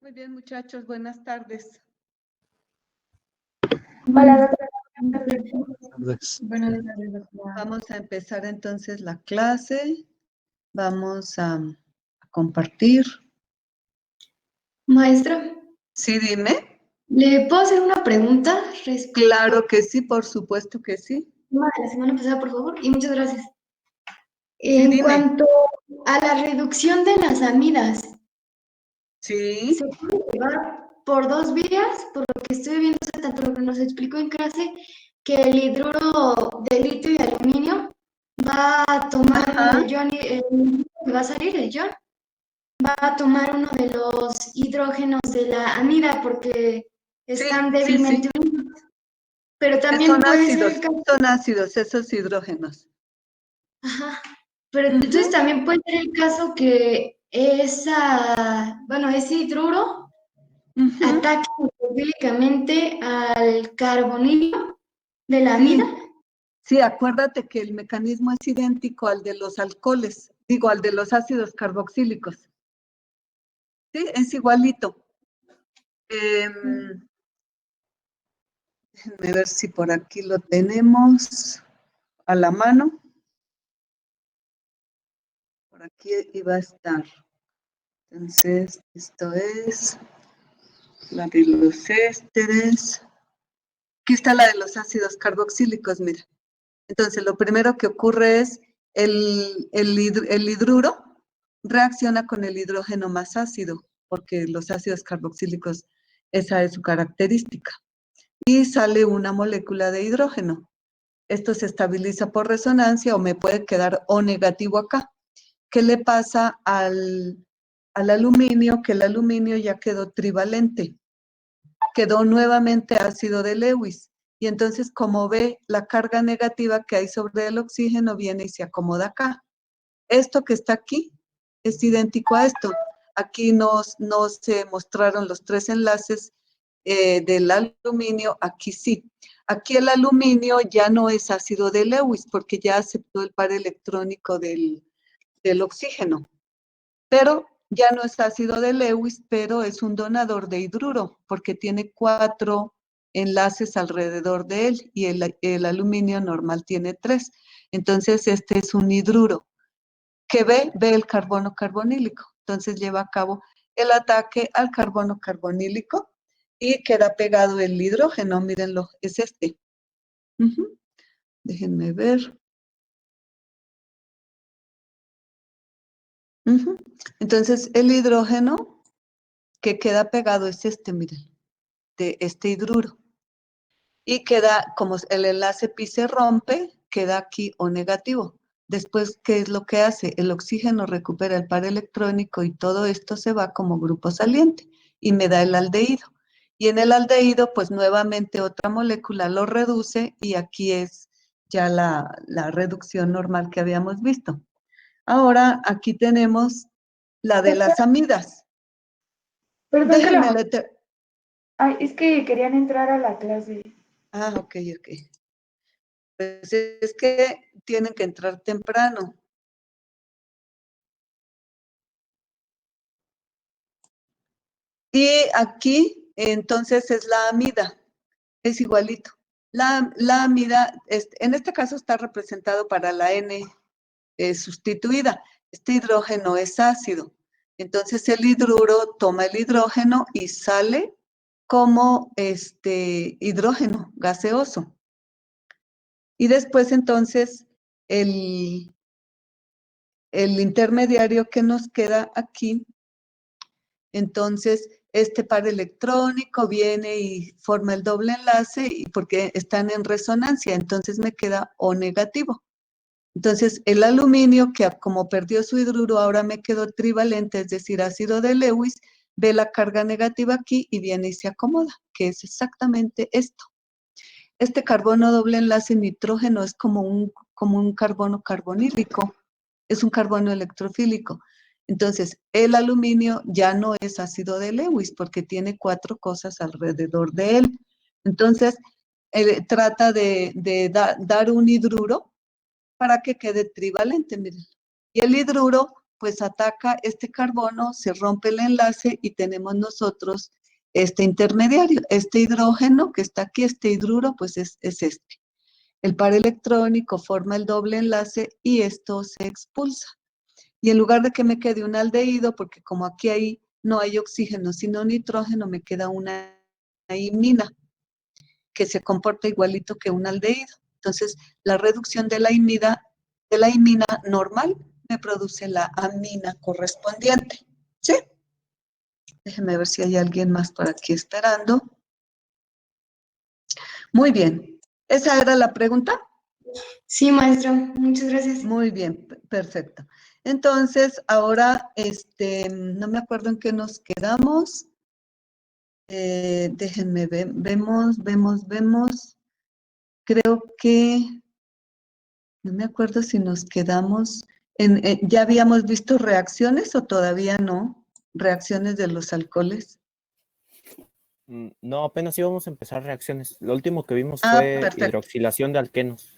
Muy bien, muchachos, buenas tardes. Hola, doctora. Buenas tardes, doctora. Vamos a empezar entonces la clase. Vamos a compartir. Maestra, Sí, dime. ¿le puedo hacer una pregunta respecto Claro que sí, por supuesto que sí. al tema de la semana pasada, por favor? Y muchas gracias. Sí, En dime. cuanto a la reducción de las amidas, Sí, ¿se puede llevar por dos vías? Por lo que estoy viendo, o sea, tanto lo que nos explicó en clase, que el hidruro de litio y aluminio va a tomar uno ajá, del ion, el que va a salir, el ion, va a tomar uno de los hidrógenos de la amida porque sí, están sí, sí. débilmente unidos. Pero también puede ser el caso. Son ácidos esos hidrógenos. Ajá. Pero Ujú, entonces también puede ser el caso que ese hidruro ujú, ataque hidrofílicamente al carbonilo de la amida. sí, sí, acuérdate que el mecanismo es idéntico al de los alcoholes, digo, al de los ácidos carboxílicos. Sí, es igualito. Déjenme ver si por aquí lo tenemos a la mano. Por aquí iba a estar. Entonces, esto es la de los ésteres. Aquí está la de los ácidos carboxílicos, mira. Entonces, lo primero que ocurre es el hidruro reacciona con el hidrógeno más ácido, porque los ácidos carboxílicos, esa es su característica. Y sale una molécula de hidrógeno. Esto se estabiliza por resonancia o me puede quedar O negativo acá. ¿Qué le pasa al aluminio? Que el aluminio ya quedó trivalente, quedó nuevamente ácido de Lewis. Y entonces, como ve, la carga negativa que hay sobre el oxígeno viene y se acomoda acá. Esto que está aquí es idéntico a esto. Aquí no se mostraron los tres enlaces del aluminio, aquí sí. Aquí el aluminio ya no es ácido de Lewis porque ya aceptó el par electrónico del oxígeno, pero ya no es ácido de Lewis, pero es un donador de hidruro porque tiene 4 enlaces alrededor de él y el aluminio normal tiene 3. Entonces, este es un hidruro que ve el carbono carbonílico. Entonces, lleva a cabo el ataque al carbono carbonílico y queda pegado el hidrógeno. Mírenlo, es este. Déjenme ver. Ujú. Entonces, el hidrógeno que queda pegado es este, miren, de este hidruro. Y queda, como el enlace pi se rompe, queda aquí O negativo. Después, ¿qué es lo que hace? El oxígeno recupera el par electrónico y todo esto se va como grupo saliente y me da el aldehído. Y en el aldehído, pues nuevamente otra molécula lo reduce y aquí es ya la reducción normal que habíamos visto. Ahora, aquí tenemos la de las amidas. Perdón que Déjenme la... leer. Ay, es que querían entrar a la clase. Ah, ok, ok. Pues es que tienen que entrar temprano. Y aquí, entonces, es la amida. Es igualito. La amida, en este caso está representado para la N sustituida. Este hidrógeno es ácido. Entonces, el hidruro toma el hidrógeno y sale como hidrógeno gaseoso. Y después, entonces, el, el intermediario que nos queda aquí, entonces, este par electrónico viene y forma el doble enlace y porque están en resonancia, entonces me queda O negativo. Entonces, el aluminio, que como perdió su hidruro, ahora me quedó trivalente, es decir, ácido de Lewis, ve la carga negativa aquí y viene y se acomoda, que es exactamente esto. Este carbono doble enlace nitrógeno es como un carbono carbonílico, es un carbono electrofílico. Entonces, el aluminio ya no es ácido de Lewis porque tiene 4 cosas alrededor de él. Entonces, trata de dar un hidruro para que quede trivalente, miren. Y el hidruro, pues ataca este carbono, se rompe el enlace y tenemos nosotros este intermediario. Este hidrógeno que está aquí, este hidruro, pues es este. El par electrónico forma el doble enlace y esto se expulsa. Y en lugar de que me quede un aldehído, porque como aquí no hay oxígeno, sino nitrógeno, me queda una imina que se comporta igualito que un aldehído. Entonces, la reducción de la imina normal me produce la amina correspondiente. ¿Sí? Déjenme ver si hay alguien más por aquí esperando. Muy bien. ¿Esa era la pregunta? Sí, maestro, muchas gracias. Muy bien, perfecto. Entonces, ahora, no me acuerdo en qué nos quedamos. Déjenme ver, vemos. Creo que, no me acuerdo si nos quedamos ¿ya habíamos visto reacciones o todavía no? Reacciones de los alcoholes. No, apenas íbamos a empezar reacciones. Lo último que vimos Ah, fue perfecto. hidroxilación de alquenos.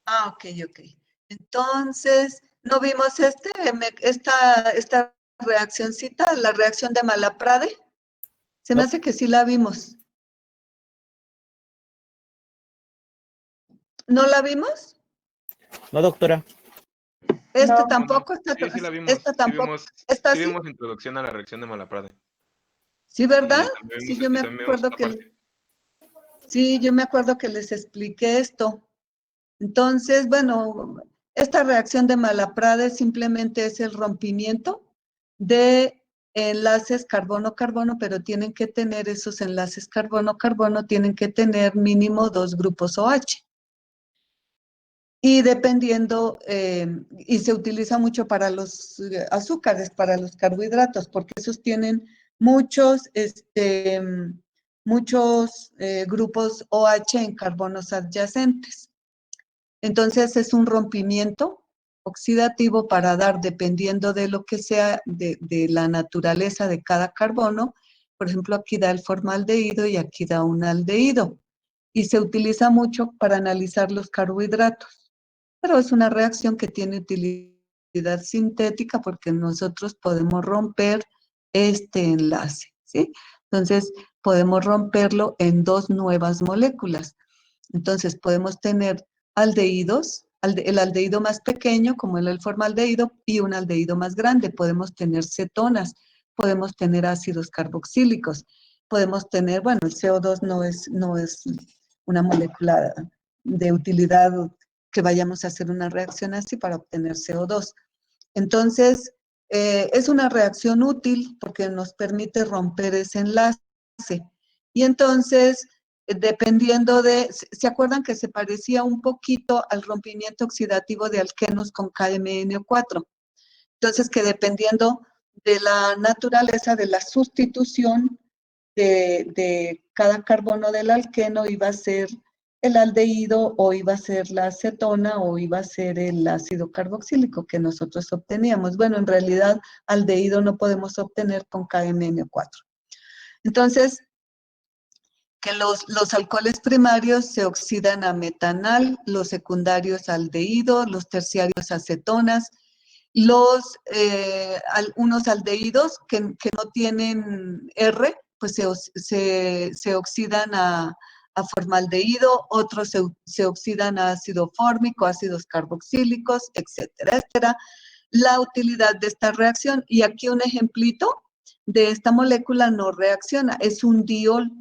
Ah, ok. Entonces, ¿no vimos esta reaccioncita, la reacción de Malaprade? Se me No, hace que sí la vimos. ¿No la vimos? no, doctora. Este No. No, no, tampoco, sí la vimos, esta tampoco. ¿Esta sí sí? vimos introducción a la reacción de Malaprade. Sí, ¿verdad? Y también Sí, vimos, y también vimos esta parte. sí, yo me acuerdo que les expliqué esto. Entonces, bueno, esta reacción de Malaprade simplemente es el rompimiento de enlaces carbono-carbono, pero tienen que tener esos enlaces carbono-carbono, tienen que tener mínimo 2 grupos OH. Y dependiendo, y se utiliza mucho para los azúcares, para los carbohidratos, porque esos tienen muchos grupos OH en carbonos adyacentes. Entonces es un rompimiento oxidativo para dar, dependiendo de lo que sea, de la naturaleza de cada carbono. Por ejemplo, aquí da el formaldehído y aquí da un aldehído. Y se utiliza mucho para analizar los carbohidratos. Pero es una reacción que tiene utilidad sintética porque nosotros podemos romper este enlace, ¿sí? Entonces, podemos romperlo en 2 nuevas moléculas. Entonces, podemos tener aldehídos, el aldehído más pequeño, como el formaldehído, y un aldehído más grande. Podemos tener cetonas, podemos tener ácidos carboxílicos, podemos tener, bueno, el CO2 no es una molécula de utilidad que vayamos a hacer una reacción así para obtener CO2. Entonces, es una reacción útil porque nos permite romper ese enlace. Y entonces, dependiendo de, ¿se acuerdan que se parecía un poquito al rompimiento oxidativo de alquenos con KMNO4? Entonces, que dependiendo de la naturaleza de la sustitución de cada carbono del alqueno iba a ser el aldehído o iba a ser la acetona o iba a ser el ácido carboxílico que nosotros obteníamos. Bueno, en realidad aldehído no podemos obtener con KMNO4. Entonces, que los alcoholes primarios se oxidan a metanal, los secundarios a aldehído, los terciarios a acetonas, unos aldehídos que no tienen R, pues se oxidan a formaldehído, otros se oxidan a ácido fórmico, ácidos carboxílicos, etcétera. Esta era la utilidad de esta reacción. Y aquí un ejemplito de esta molécula no reacciona, es un diol,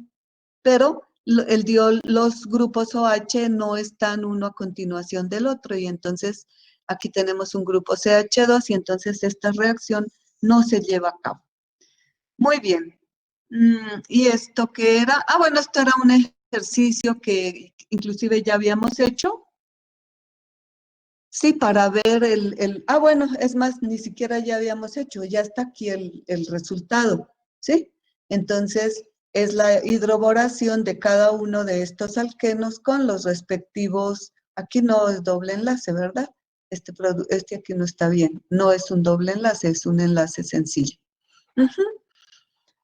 pero el diol, los grupos OH no están uno a continuación del otro y entonces aquí tenemos un grupo CH2 y entonces esta reacción no se lleva a cabo. Muy bien. ¿Y esto qué era? Ah, bueno, esto era un ejercicio que inclusive ya habíamos hecho. Sí, para ver bueno, es más, ni siquiera ya habíamos hecho, ya está aquí el resultado, ¿sí? Entonces, es la hidroboración de cada uno de estos alquenos con los respectivos, aquí no es doble enlace, ¿verdad? Este aquí no está bien, no es un doble enlace, es un enlace sencillo. Ujú.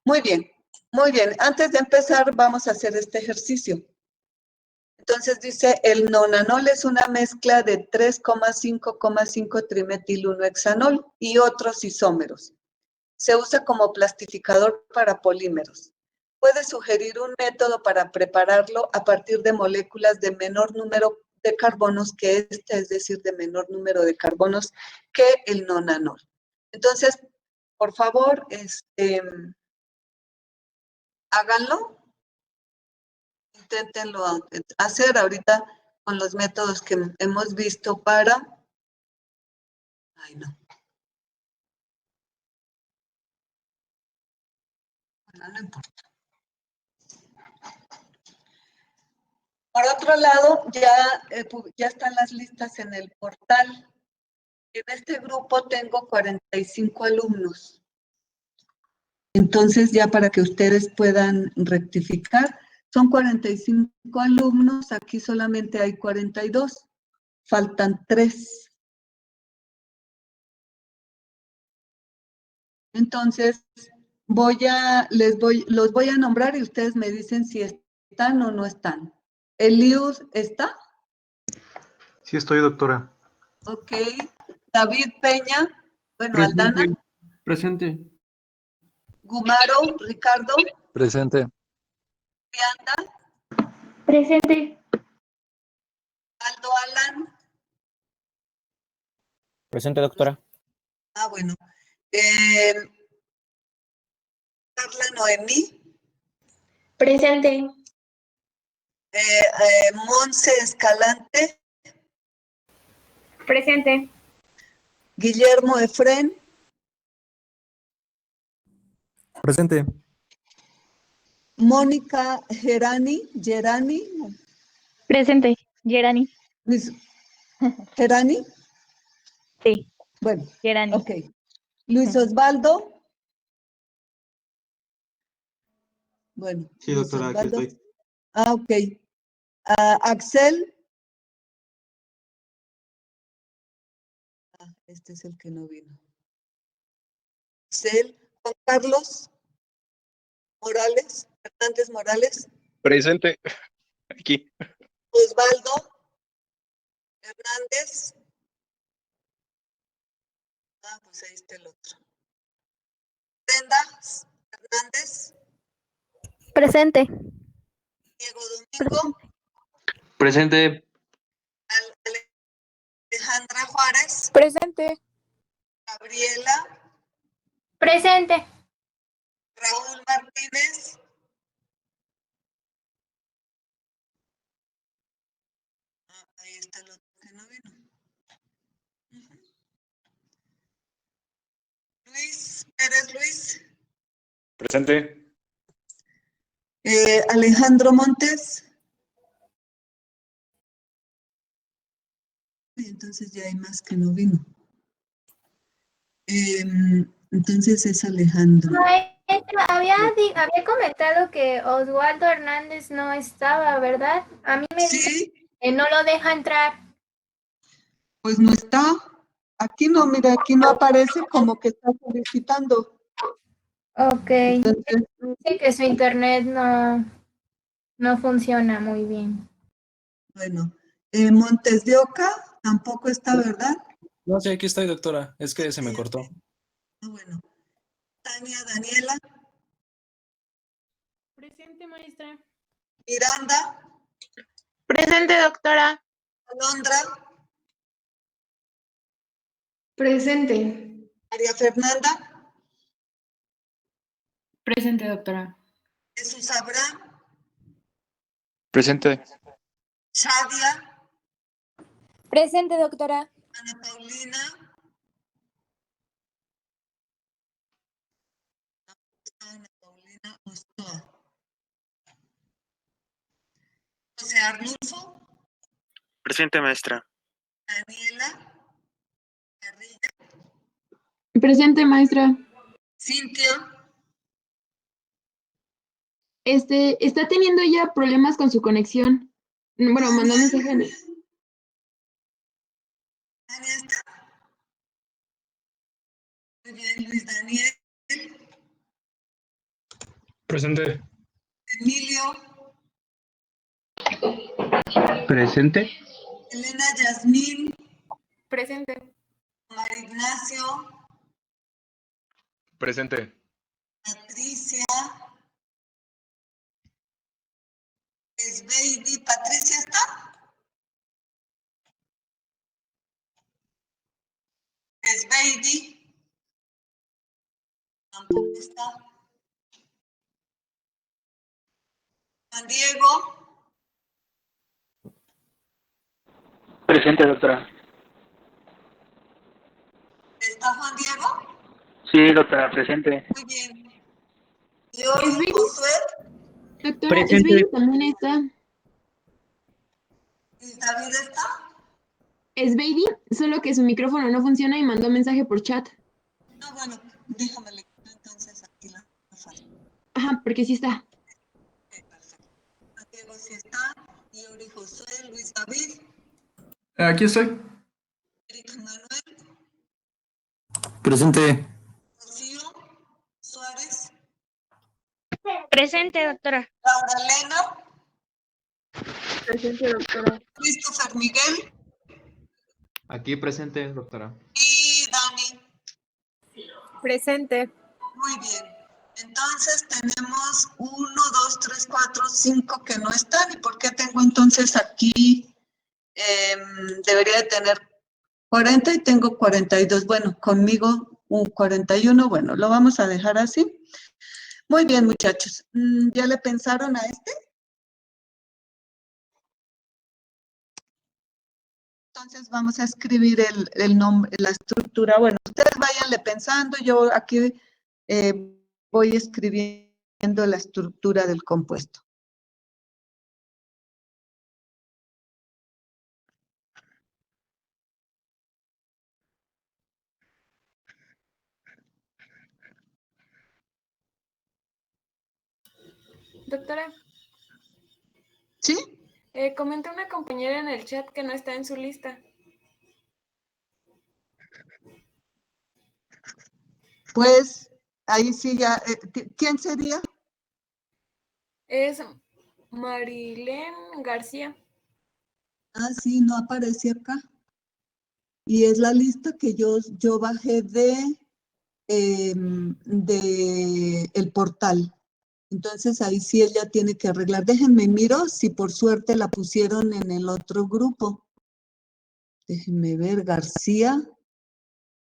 Muy bien, muy bien. Antes de empezar, vamos a hacer este ejercicio. Entonces dice, el nonanol es una mezcla de 3,5,5 trimetil 1-hexanol y otros isómeros. Se usa como plastificador para polímeros. Puede sugerir un método para prepararlo a partir de moléculas de menor número de carbonos que este, es decir, de menor número de carbonos que el nonanol. Entonces, por favor, háganlo. Inténtenlo hacer ahorita con los métodos que hemos visto para... Ay, no. Bueno, no importa. Por otro lado, ya están las listas en el portal. En este grupo tengo 45 alumnos. Entonces, ya para que ustedes puedan rectificar, son 45 alumnos, aquí solamente hay 42. Faltan 3. Entonces, los voy a nombrar y ustedes me dicen si están o no están. ¿Eliud está? Sí estoy, doctora. Ok. David Peña. Bueno, Presente. Aldana. Presente. Gumaro, Ricardo. Presente. Brianda. Presente. Aldo Alan. Presente, doctora. Ah, bueno. Carla Noemí. Presente. Monse Escalante. Presente. Guillermo Efren. Presente. Mónica Gerani. Presente, Gerani. Luis Gerani. Sí, Bueno, Gerani. ok. Luis Osvaldo. Bueno, Sí, Luis doctora, aquí Osvaldo. estoy. Ah, ok. Axel. Ah, este es el que no vino. Axel. Juan Carlos Morales. Hernández Morales. Presente. Aquí. Osvaldo Hernández. Ah, pues ahí está el otro. Brenda Hernández. Presente. Diego Domingo. Presente. Alejandra Juárez. Presente. Gabriela. Presente. Raúl Martínez. Ah, ahí está el otro que no vino. Presente. Alejandro Montes. Y entonces ya hay más que no vino. Entonces es Alejandro. Maestra, había comentado que Oswaldo Hernández no estaba, ¿verdad? A mí me dice Sí, que no lo deja entrar. pues no está. Aquí no, mira, aquí no aparece como que está solicitando. Ok, Entonces, dice que su internet no funciona muy bien. bueno, Montes de Oca tampoco está, ¿verdad? No, sí, aquí estoy, doctora. Es que se me cortó. Bueno, Tania Daniela, Presente, maestra. Miranda, Presente, doctora. Alondra, Presente. María Fernanda, Presente, doctora. Jesús Abraham, Presente. Shadia, Presente, doctora. Ana Paulina, Ana Paulina Ostoa, José Arnulfo, Presente, maestra. Daniela, Carrilla, Presente, maestra. Cintia, Está teniendo ya problemas con su conexión. Bueno, mandó mensaje. Dania está. Muy bien, Luis Daniel, Presente. Emilio, Presente. Elena Yasmín, Presente. María Ignacio, Presente. Patricia, Esbeidi, ¿Patricia está? Esbeidi, tampoco está. Juan Diego, Presente, doctora. ¿está Juan Diego? Sí, doctora, presente. Muy bien. Y hoy Josué Doctora, Presente. Esbeidi también está. y David está. Esbeidi, solo que su micrófono no funciona y mandó mensaje por chat. Ah, bueno, déjame leer entonces aquí la falta. Ajá, porque sí está. Ok, perfecto. Juan Diego sí está. Y Ori Josué, Luis David, Aquí estoy. Eric Manuel, Presente. Rocío, Suárez, Presente, doctora. Laura Elena, Presente, doctora. Christopher Miguel Aquí presente, doctora. y Dani. Presente. Muy bien. Entonces tenemos 1, 2, 3, 4, 5 que no están. ¿Y por qué tengo entonces aquí? Debería de tener 40 y tengo 42. Bueno, conmigo un 41. Bueno, lo vamos a dejar así. Muy bien, muchachos. ¿Ya le pensaron a este? Entonces vamos a escribir el nombre, la estructura. Bueno, ustedes váyanle pensando. Yo aquí voy escribiendo la estructura del compuesto. Doctora, ¿Sí? comenta una compañera en el chat que no está en su lista. Pues ahí sí ya. ¿Quién sería? Es Marilén García. Ah, sí, no aparece acá. Y es la lista que yo bajé de el portal. Entonces ahí sí ella tiene que arreglar. Déjenme miro si por suerte la pusieron en el otro grupo. Déjenme ver, García.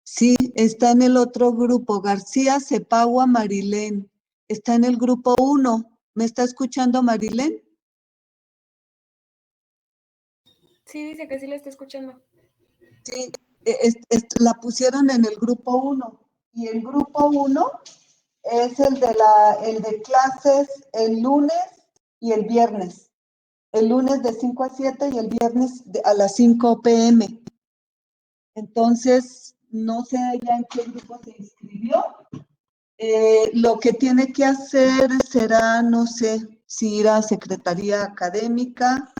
Sí, está en el otro grupo. García Cepagua Marilén. Está en el grupo 1. ¿Me está escuchando Marilén? Sí, dice que sí la está escuchando. Sí, la pusieron en el grupo 1. Y el grupo 1 Es el de clases el lunes y el viernes. El lunes de 5 a 7 y el viernes a las 5 p.m. Entonces, no sé ya en qué grupo se inscribió. Lo que tiene que hacer será, no sé, si ir a Secretaría Académica,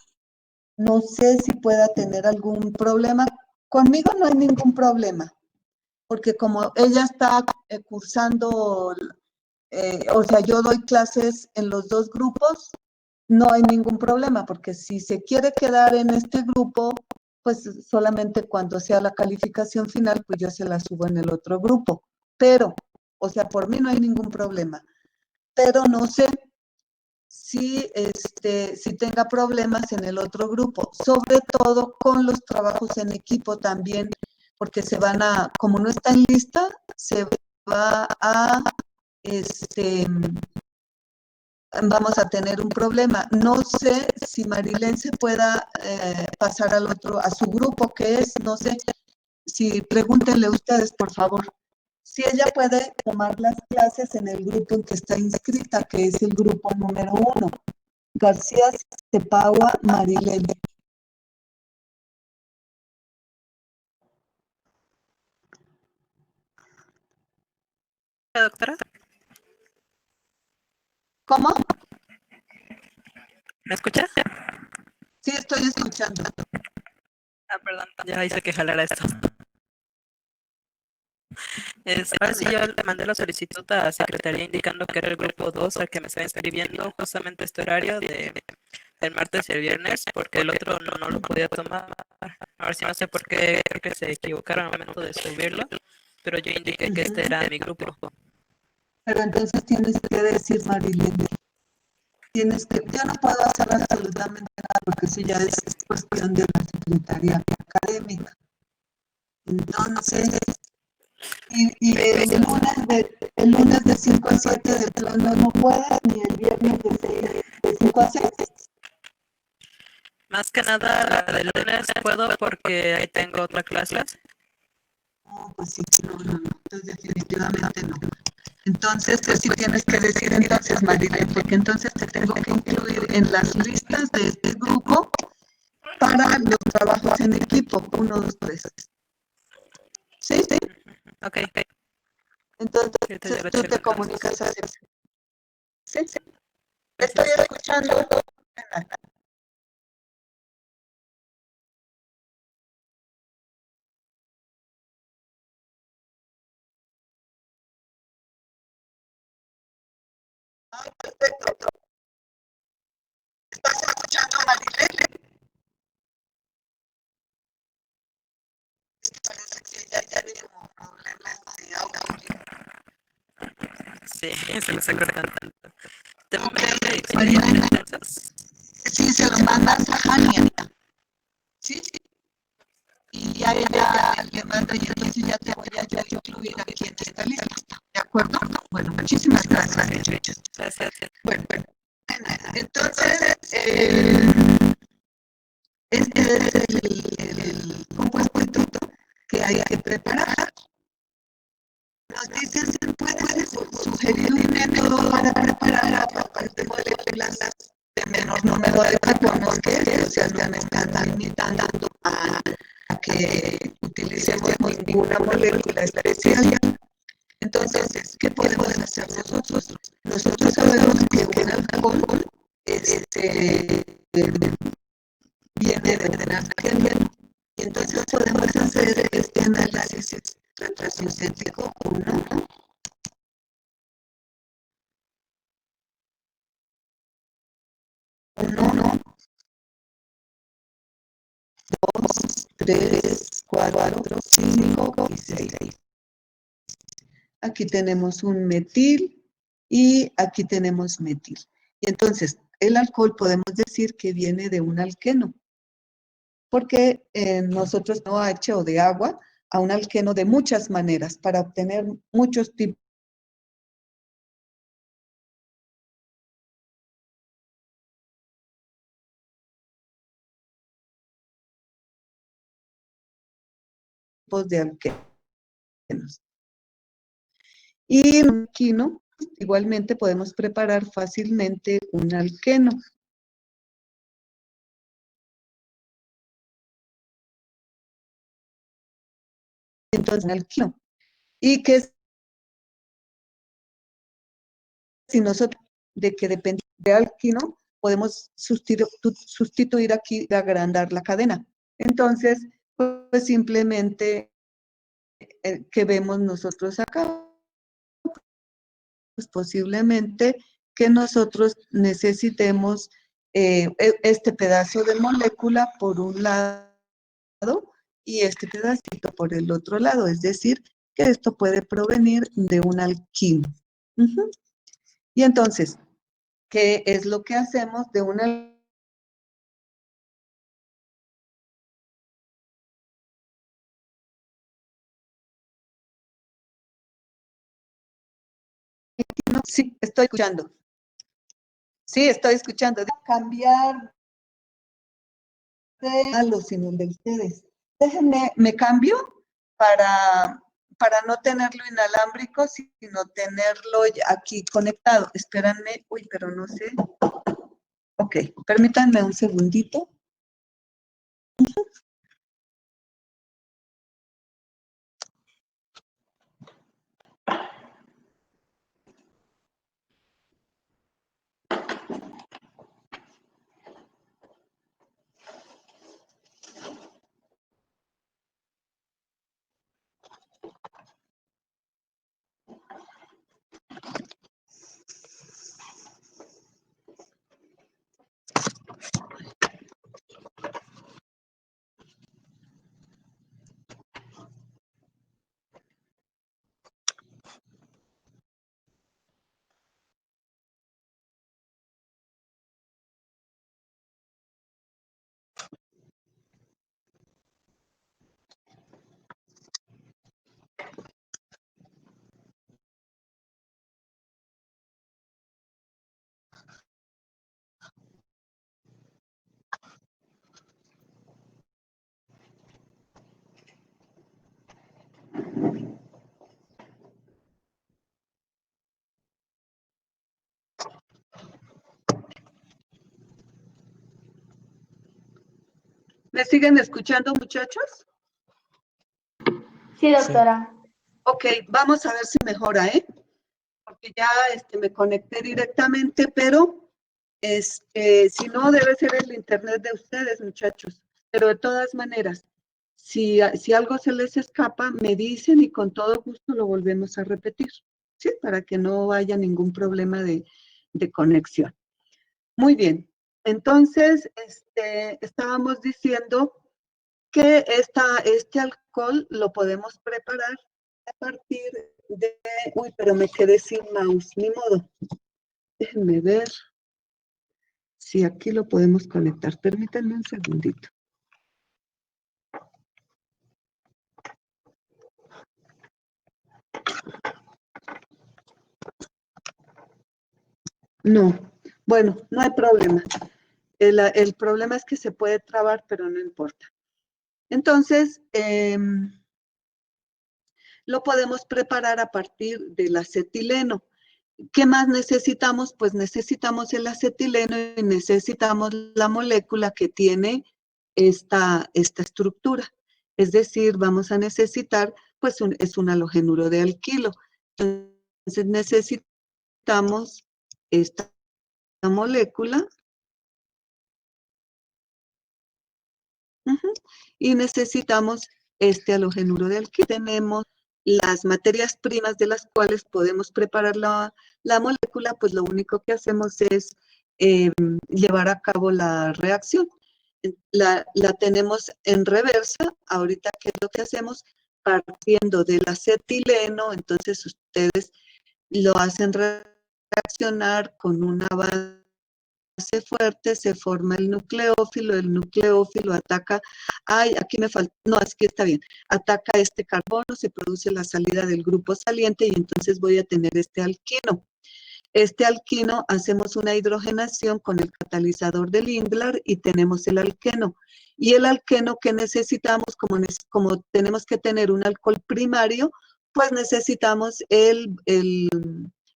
no sé si pueda tener algún problema. Conmigo no hay ningún problema, porque como ella está cursando, o sea, yo doy clases en los dos grupos, no hay ningún problema, porque si se quiere quedar en este grupo, pues solamente cuando sea la calificación final, pues yo se la subo en el otro grupo. Pero, o sea, por mí no hay ningún problema. Pero no sé si tenga problemas en el otro grupo, sobre todo con los trabajos en equipo también, porque como no está en lista, se va a, vamos a tener un problema. No sé si Marilén se pueda pasar a su grupo, que es, no sé, si pregúntenle ustedes, por favor, si ella puede tomar las clases en el grupo en que está inscrita, que es el grupo número 1. García Tepagua Marilén. Doctora, ¿Cómo? ¿me escucha? Sí, estoy escuchando. Ah, perdón, ya hice que jalara esto. Ahora sí, yo le mandé la solicitud a Secretaría indicando que era el grupo 2 al que me estaba inscribiendo justamente este horario el martes y el viernes, porque el otro no lo podía tomar. Ahora sí no sé por qué, creo que se equivocaron al momento de subirlo, pero yo indiqué que este era mi grupo. Pero entonces tienes que decir, Marilén, yo no puedo hacer absolutamente nada porque eso ya es cuestión de la Secretaría Académica. Entonces, y el lunes de 5 a 7 de plano no puedes, ni el viernes de 5 a 6. Más que nada, la del lunes puedo porque ahí tengo otra clase. No, pues sí, no, entonces definitivamente no. Entonces, pues sí tienes que decir entonces, Marilén, porque entonces te tengo que incluir en las listas de este grupo para los trabajos en equipo, 1, 2, 3. ¿Sí? Ok. Entonces, tú te comunicas así. Sí. Estoy escuchando. Ay, perfecto. ¿Estás escuchando, Marilén? Parece que ya tenemos problemas de audio. Sí, se me está cortando. ¿Tengo Ok, Marilén. Sí, se lo mandas a Jania. Sí. Y a ella le mando y entonces ya te voy a incluir aquí en esta lista. ¿De acuerdo? Bueno, muchísimas gracias. Gracias. Bueno, entonces, este es el compuesto que hay que preparar. Nos dicen, ¿puedes sugerir un método para preparar aparte moléculas de menor número de carbonos o sea, no me están limitando a que utilicemos ninguna molécula especial? Entonces, ¿qué podemos hacer nosotros? Nosotros sabemos que un alcohol viene de un alqueno. Y entonces podemos hacer este análisis retrosintético 1, 2, 3, 4, 5 y 6. Aquí tenemos un metil y aquí tenemos metil. Y entonces, el alcohol podemos decir que viene de un alqueno, porque nosotros no H o de agua a un alqueno de muchas maneras para obtener muchos tipos de alquenos. Y quino igualmente podemos preparar fácilmente un alqueno. Entonces, un alqueno. Y que si nosotros, de que depende de alquino, podemos sustituir aquí de agrandar la cadena. Entonces, pues simplemente, ¿qué vemos nosotros acá? Pues posiblemente que nosotros necesitemos este pedazo de molécula por un lado y este pedacito por el otro lado, es decir, que esto puede provenir de un alquino. Y entonces, ¿qué es lo que hacemos de un alquino? Sí, estoy escuchando. Sí, estoy escuchando. De cambiar de los sino de ustedes. Déjenme, me cambio para no tenerlo inalámbrico, sino tenerlo aquí conectado. Espérenme, uy, pero no sé. Ok, permítanme un segundito. ¿Me siguen escuchando, muchachos? Sí, doctora. Ok, vamos a ver si mejora, ¿eh? Porque ya me conecté directamente, pero si no, debe ser el internet de ustedes, muchachos. Pero de todas maneras, si algo se les escapa, me dicen y con todo gusto lo volvemos a repetir, ¿sí? Para que no haya ningún problema de conexión. Muy bien. Entonces, estábamos diciendo que este alcohol lo podemos preparar a partir de... Uy, pero me quedé sin mouse, ni modo. Déjenme ver si aquí lo podemos conectar. Permítanme un segundito. No, bueno, no hay problema. El problema es que se puede trabar, pero no importa. Entonces, lo podemos preparar a partir del acetileno. ¿Qué más necesitamos? Pues necesitamos el acetileno y necesitamos la molécula que tiene esta estructura. Es decir, vamos a necesitar, pues es un halogenuro de alquilo. Entonces necesitamos esta molécula. Y necesitamos este halogenuro de alquilo. Tenemos las materias primas de las cuales podemos preparar la molécula, pues lo único que hacemos es llevar a cabo la reacción. La tenemos en reversa, ahorita, ¿qué es lo que hacemos? Partiendo del acetileno, entonces ustedes lo hacen reaccionar con una base fuerte, se forma el nucleófilo ataca, ay, aquí me falta, no, aquí está bien, ataca este carbono, se produce la salida del grupo saliente y entonces voy a tener este alquino. Este alquino hacemos una hidrogenación con el catalizador del Lindlar y tenemos el alqueno. Y el alqueno que necesitamos, como tenemos que tener un alcohol primario, pues necesitamos el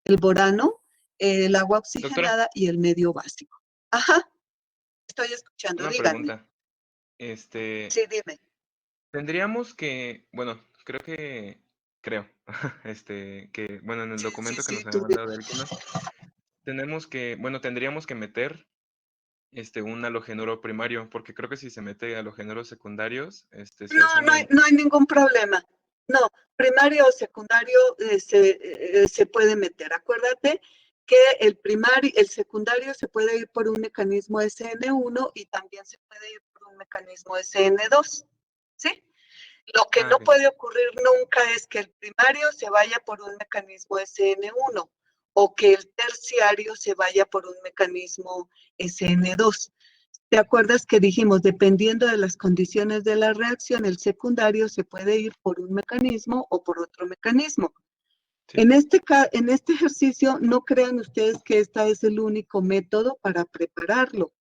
el borano, el agua oxigenada y el medio básico. Ajá, estoy escuchando, Una díganme. pregunta. Sí, dime. Tendríamos que, bueno, creo, que, bueno, en el documento que nos había tú dime. mandado de Alquenos, tendríamos que meter, un halogenuro primario, porque creo que si se mete halogenuros secundarios, se hace una... No hay ningún problema. No, primario o secundario se puede meter. Acuérdate que el secundario se puede ir por un mecanismo SN1 y también se puede ir por un mecanismo SN2, ¿sí? Lo que no puede ocurrir nunca es que el primario se vaya por un mecanismo SN1 o que el terciario se vaya por un mecanismo SN2. ¿Te acuerdas que dijimos, dependiendo de las condiciones de la reacción, el secundario se puede ir por un mecanismo o por otro mecanismo? Sí. En este ejercicio, no crean ustedes que este es el único método para prepararlo,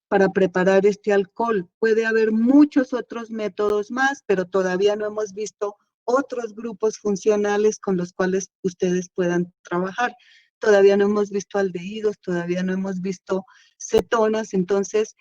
para preparar este alcohol. Puede haber muchos otros métodos más, pero todavía no hemos visto otros grupos funcionales con los cuales ustedes puedan trabajar. Todavía no hemos visto aldehídos, todavía no hemos visto cetonas, entonces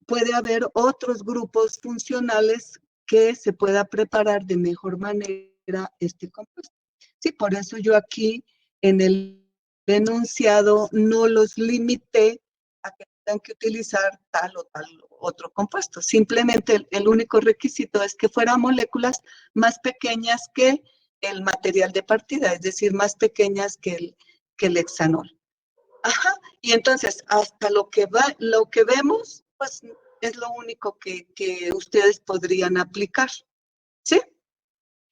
puede haber otros grupos funcionales que se pueda preparar de mejor manera este compuesto. Sí, por eso yo aquí en el enunciado no los limité a que tengan que utilizar tal o tal otro compuesto. Simplemente el único requisito es que fueran moléculas más pequeñas que el material de partida, es decir, más pequeñas que el hexanol. Ajá, y entonces hasta lo que vemos, pues es lo único que ustedes podrían aplicar. ¿Sí?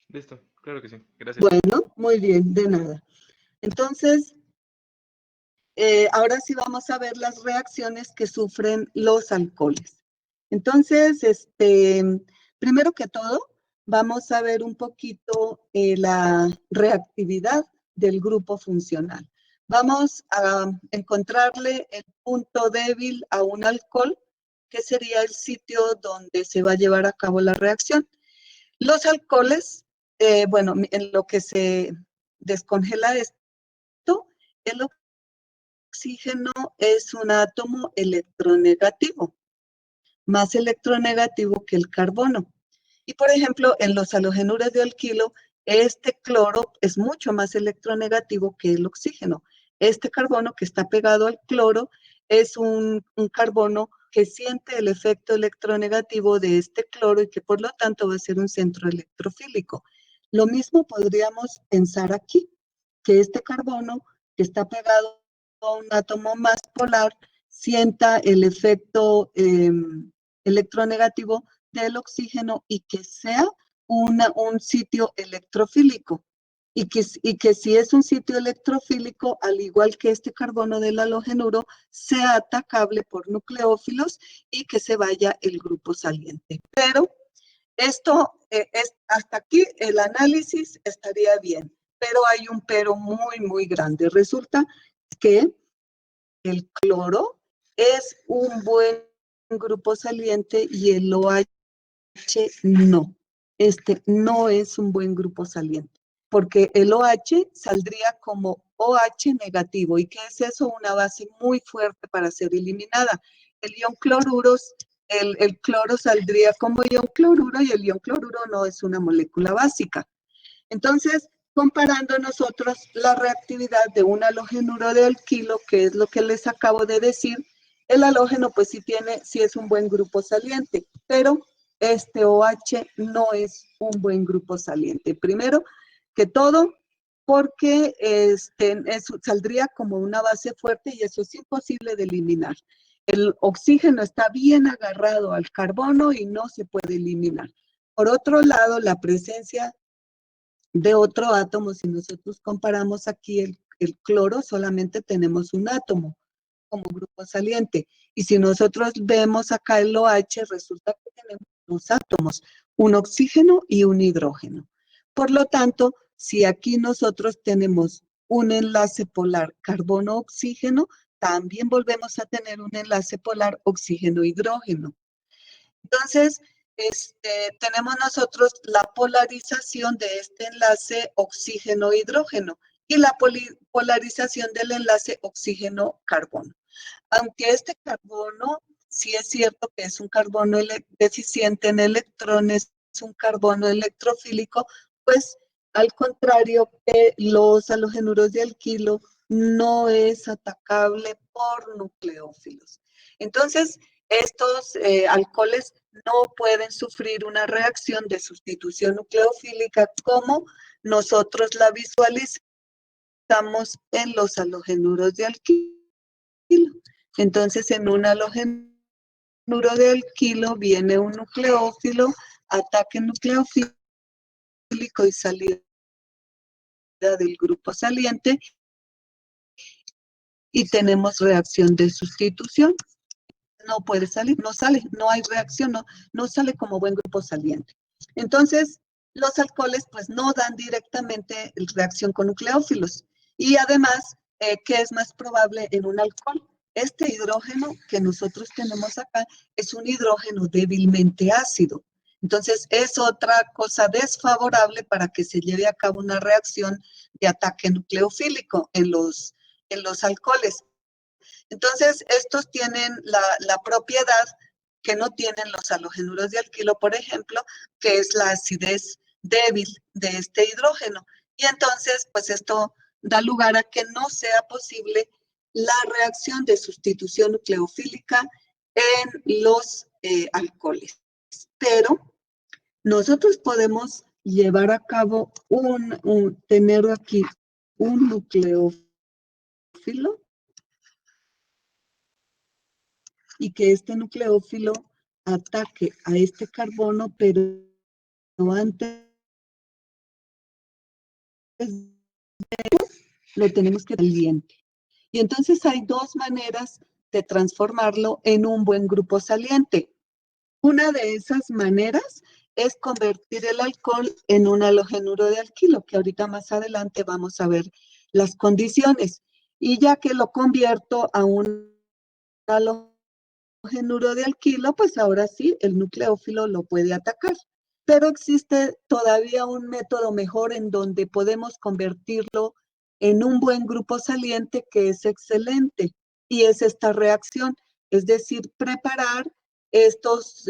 Listo, claro que sí, gracias. Bueno, muy bien, de nada. Entonces, ahora sí vamos a ver las reacciones que sufren los alcoholes. Entonces, primero que todo, vamos a ver un poquito la reactividad del grupo funcional. Vamos a encontrarle el punto débil a un alcohol, que sería el sitio donde se va a llevar a cabo la reacción. Los alcoholes, bueno, en lo que se descongela esto, el oxígeno es un átomo electronegativo, más electronegativo que el carbono. Y por ejemplo, en los halogenuros de alquilo, este cloro es mucho más electronegativo que el oxígeno. Este carbono que está pegado al cloro es un carbono que siente el efecto electronegativo de este cloro y que por lo tanto va a ser un centro electrofílico. Lo mismo podríamos pensar aquí, que este carbono que está pegado a un átomo más polar sienta el efecto electronegativo del oxígeno y que sea un sitio electrofílico. Y que si es un sitio electrofílico, al igual que este carbono del halogenuro, sea atacable por nucleófilos y que se vaya el grupo saliente. Pero esto, hasta aquí el análisis estaría bien, pero hay un pero muy, muy grande. Resulta que el cloro es un buen grupo saliente y el OH no. Este no es un buen grupo saliente, porque el OH saldría como OH negativo. ¿Y qué es eso? Una base muy fuerte para ser eliminada. El ion cloruros, el cloro saldría como ion cloruro y el ion cloruro no es una molécula básica. Entonces, comparando nosotros la reactividad de un halogenuro de alquilo, que es lo que les acabo de decir, el halógeno pues sí es un buen grupo saliente, pero este OH no es un buen grupo saliente. Primero que todo, porque saldría como una base fuerte y eso es imposible de eliminar. El oxígeno está bien agarrado al carbono y no se puede eliminar. Por otro lado, la presencia de otro átomo, si nosotros comparamos aquí el cloro, solamente tenemos un átomo como grupo saliente. Y si nosotros vemos acá el OH, resulta que tenemos dos átomos, un oxígeno y un hidrógeno. Por lo tanto, si aquí nosotros tenemos un enlace polar carbono-oxígeno, también volvemos a tener un enlace polar oxígeno-hidrógeno. Entonces, tenemos nosotros la polarización de este enlace oxígeno-hidrógeno y la polarización del enlace oxígeno-carbono. Aunque este carbono, sí es cierto que es un carbono deficiente en electrones, es un carbono electrofílico, pues al contrario que los halogenuros de alquilo, no es atacable por nucleófilos. Entonces, estos alcoholes no pueden sufrir una reacción de sustitución nucleofílica como nosotros la visualizamos en los halogenuros de alquilo. Entonces, en un halogenuro de alquilo viene un nucleófilo, ataque nucleofílico y salida del grupo saliente y tenemos reacción de sustitución. No puede salir, no sale, no hay reacción, no sale como buen grupo saliente. Entonces, los alcoholes pues no dan directamente reacción con nucleófilos. Y además, ¿qué es más probable en un alcohol? Este hidrógeno que nosotros tenemos acá es un hidrógeno débilmente ácido. Entonces, es otra cosa desfavorable para que se lleve a cabo una reacción de ataque nucleofílico en los alcoholes. Entonces, estos tienen la propiedad que no tienen los halogenuros de alquilo, por ejemplo, que es la acidez débil de este hidrógeno. Y entonces, pues esto da lugar a que no sea posible la reacción de sustitución nucleofílica en los alcoholes. Pero nosotros podemos llevar a cabo tener aquí un nucleófilo y que este nucleófilo ataque a este carbono, pero antes lo tenemos que caliente. Y entonces hay dos maneras de transformarlo en un buen grupo saliente. Una de esas maneras es convertir el alcohol en un halogenuro de alquilo, que ahorita más adelante vamos a ver las condiciones. Y ya que lo convierto a un halogenuro de alquilo, pues ahora sí, el nucleófilo lo puede atacar. Pero existe todavía un método mejor en donde podemos convertirlo en un buen grupo saliente que es excelente. Y es esta reacción, es decir, preparar estos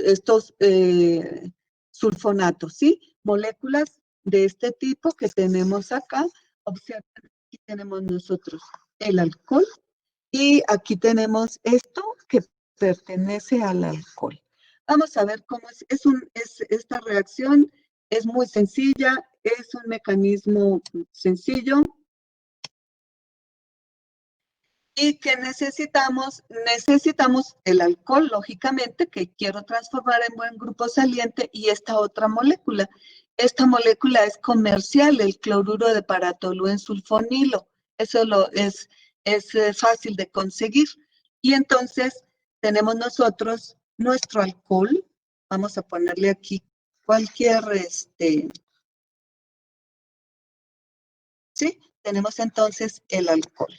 sulfonatos, ¿sí? Moléculas de este tipo que tenemos acá. Observen, aquí tenemos nosotros el alcohol y aquí tenemos esto que pertenece al alcohol. Vamos a ver cómo es esta reacción. Es muy sencilla, es un mecanismo sencillo. ¿Y qué necesitamos? Necesitamos el alcohol, lógicamente, que quiero transformar en buen grupo saliente, y esta otra molécula. Esta molécula es comercial, el cloruro de paratoluensulfonilo. Eso es fácil de conseguir. Y entonces tenemos nosotros nuestro alcohol. Vamos a ponerle aquí cualquier, ¿sí? Tenemos entonces el alcohol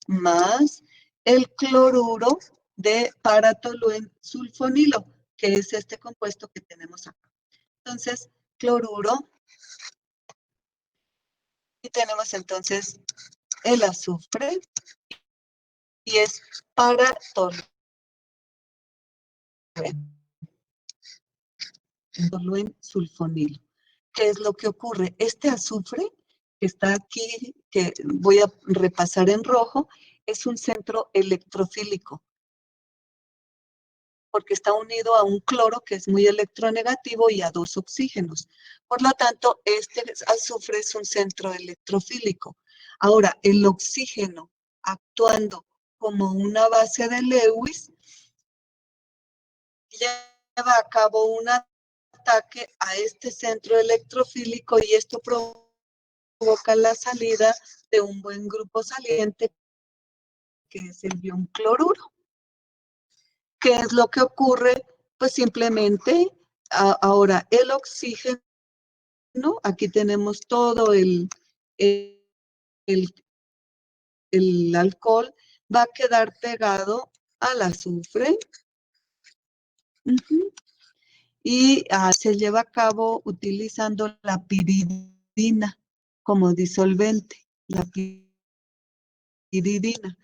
más el cloruro de paratoluensulfonilo, que es este compuesto que tenemos acá. Entonces, cloruro, y tenemos entonces el azufre, y es paratoluensulfonilo. ¿Qué es lo que ocurre? Este azufre que está aquí, que voy a repasar en rojo, es un centro electrofílico, porque está unido a un cloro que es muy electronegativo y a dos oxígenos. Por lo tanto, este azufre es un centro electrofílico. Ahora, el oxígeno actuando como una base de Lewis lleva a cabo un ataque a este centro electrofílico y esto provoca la salida de un buen grupo saliente que es el ion cloruro. ¿Qué es lo que ocurre? Pues simplemente, ahora el oxígeno, aquí tenemos todo el alcohol, va a quedar pegado al azufre. y se lleva a cabo utilizando la piridina como disolvente, la piridina.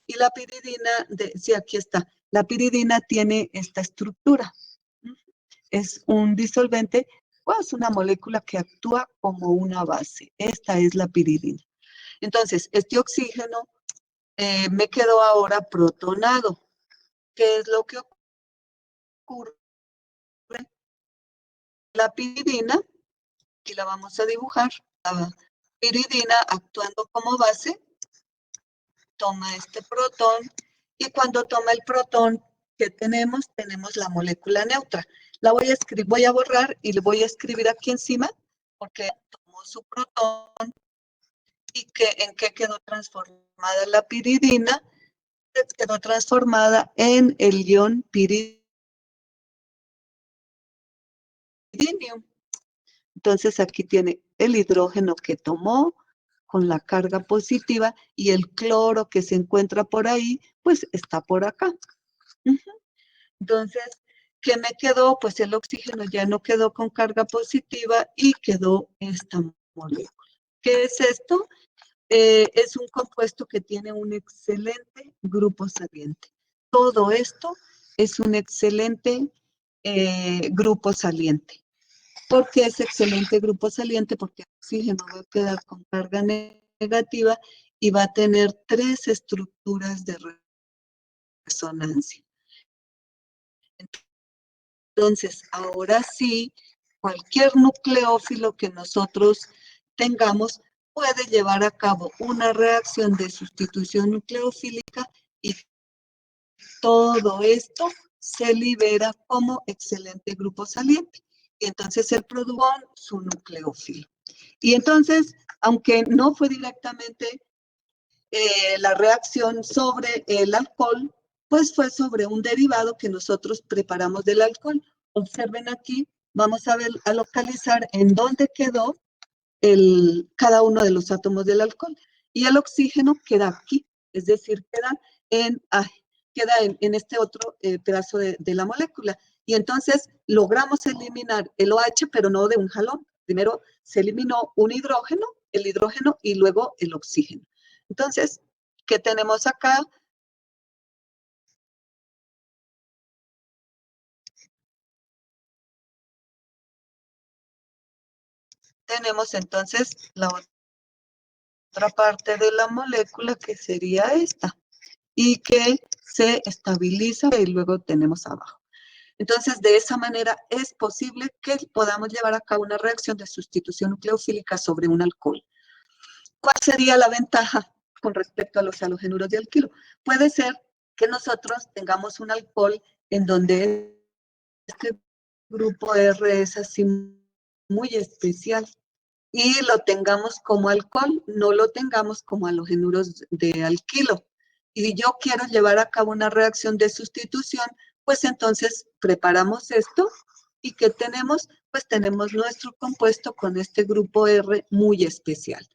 Y la piridina, sí, aquí está, la piridina tiene esta estructura. Es un disolvente, pues una molécula que actúa como una base. Esta es la piridina. Entonces, este oxígeno me quedó ahora protonado. ¿Qué es lo que ocurre? La piridina, aquí la vamos a dibujar, la piridina actuando como base, toma este protón, y cuando toma el protón que tenemos la molécula neutra. La voy a escribir, voy a borrar y le voy a escribir aquí encima, porque tomó su protón, y en qué quedó transformada la piridina, quedó transformada en el ion piridinium. Entonces aquí tiene el hidrógeno que tomó con la carga positiva y el cloro que se encuentra por ahí, pues está por acá. Entonces, ¿qué me quedó? Pues el oxígeno ya no quedó con carga positiva y quedó esta molécula. ¿Qué es esto? Es un compuesto que tiene un excelente grupo saliente. Todo esto es un excelente grupo saliente. ¿Por qué es excelente grupo saliente? Porque el oxígeno va a quedar con carga negativa y va a tener 3 estructuras de resonancia. Entonces, ahora sí, cualquier nucleófilo que nosotros tengamos puede llevar a cabo una reacción de sustitución nucleofílica y todo esto se libera como excelente grupo saliente. Y entonces él produjo su nucleófilo. Y entonces, aunque no fue directamente la reacción sobre el alcohol, pues fue sobre un derivado que nosotros preparamos del alcohol. Observen aquí, vamos a ver, a localizar en dónde quedó cada uno de los átomos del alcohol. Y el oxígeno queda aquí, es decir, queda en este otro pedazo de la molécula. Y entonces logramos eliminar el OH, pero no de un jalón. Primero se eliminó un hidrógeno, el hidrógeno y luego el oxígeno. Entonces, ¿qué tenemos acá? Tenemos entonces la otra parte de la molécula que sería esta y que se estabiliza y luego tenemos abajo. Entonces, de esa manera es posible que podamos llevar a cabo una reacción de sustitución nucleofílica sobre un alcohol. ¿Cuál sería la ventaja con respecto a los halogenuros de alquilo? Puede ser que nosotros tengamos un alcohol en donde este grupo R es así muy especial y lo tengamos como alcohol, no lo tengamos como halogenuros de alquilo. Y yo quiero llevar a cabo una reacción de sustitución, pues entonces preparamos esto y ¿qué tenemos? Pues tenemos nuestro compuesto con este grupo R muy especial.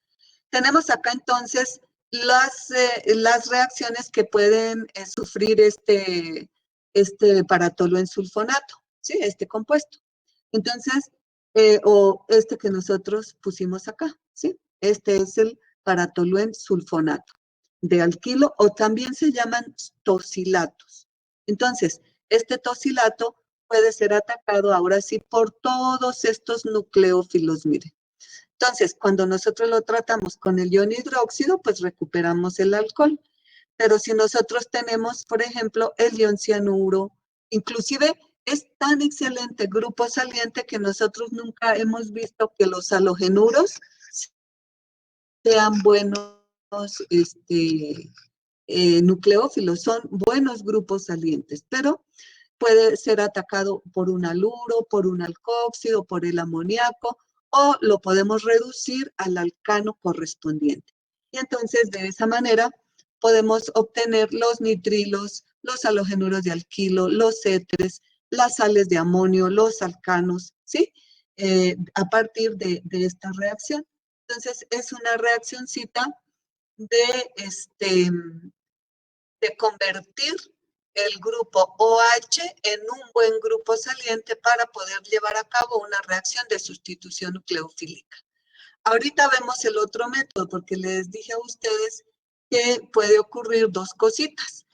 Tenemos acá entonces las reacciones que pueden sufrir este paratoluensulfonato, ¿sí? Este compuesto. Entonces, o este que nosotros pusimos acá, ¿sí? Este es el paratoluensulfonato de alquilo, o también se llaman tosilatos. Entonces, este tosilato puede ser atacado ahora sí por todos estos nucleófilos, miren. Entonces, cuando nosotros lo tratamos con el ion hidróxido, pues recuperamos el alcohol. Pero si nosotros tenemos, por ejemplo, el ion cianuro, inclusive es tan excelente grupo saliente que nosotros nunca hemos visto que los halogenuros sean buenos nucleófilos, son buenos grupos salientes, pero puede ser atacado por un haluro, por un alcóxido, por el amoníaco, o lo podemos reducir al alcano correspondiente. Y entonces, de esa manera, podemos obtener los nitrilos, los halogenuros de alquilo, los éteres, las sales de amonio, los alcanos, ¿sí? A partir de esta reacción. Entonces, es una reaccioncita de convertir el grupo OH en un buen grupo saliente para poder llevar a cabo una reacción de sustitución nucleofílica. Ahorita vemos el otro método porque les dije a ustedes que puede ocurrir dos cositas.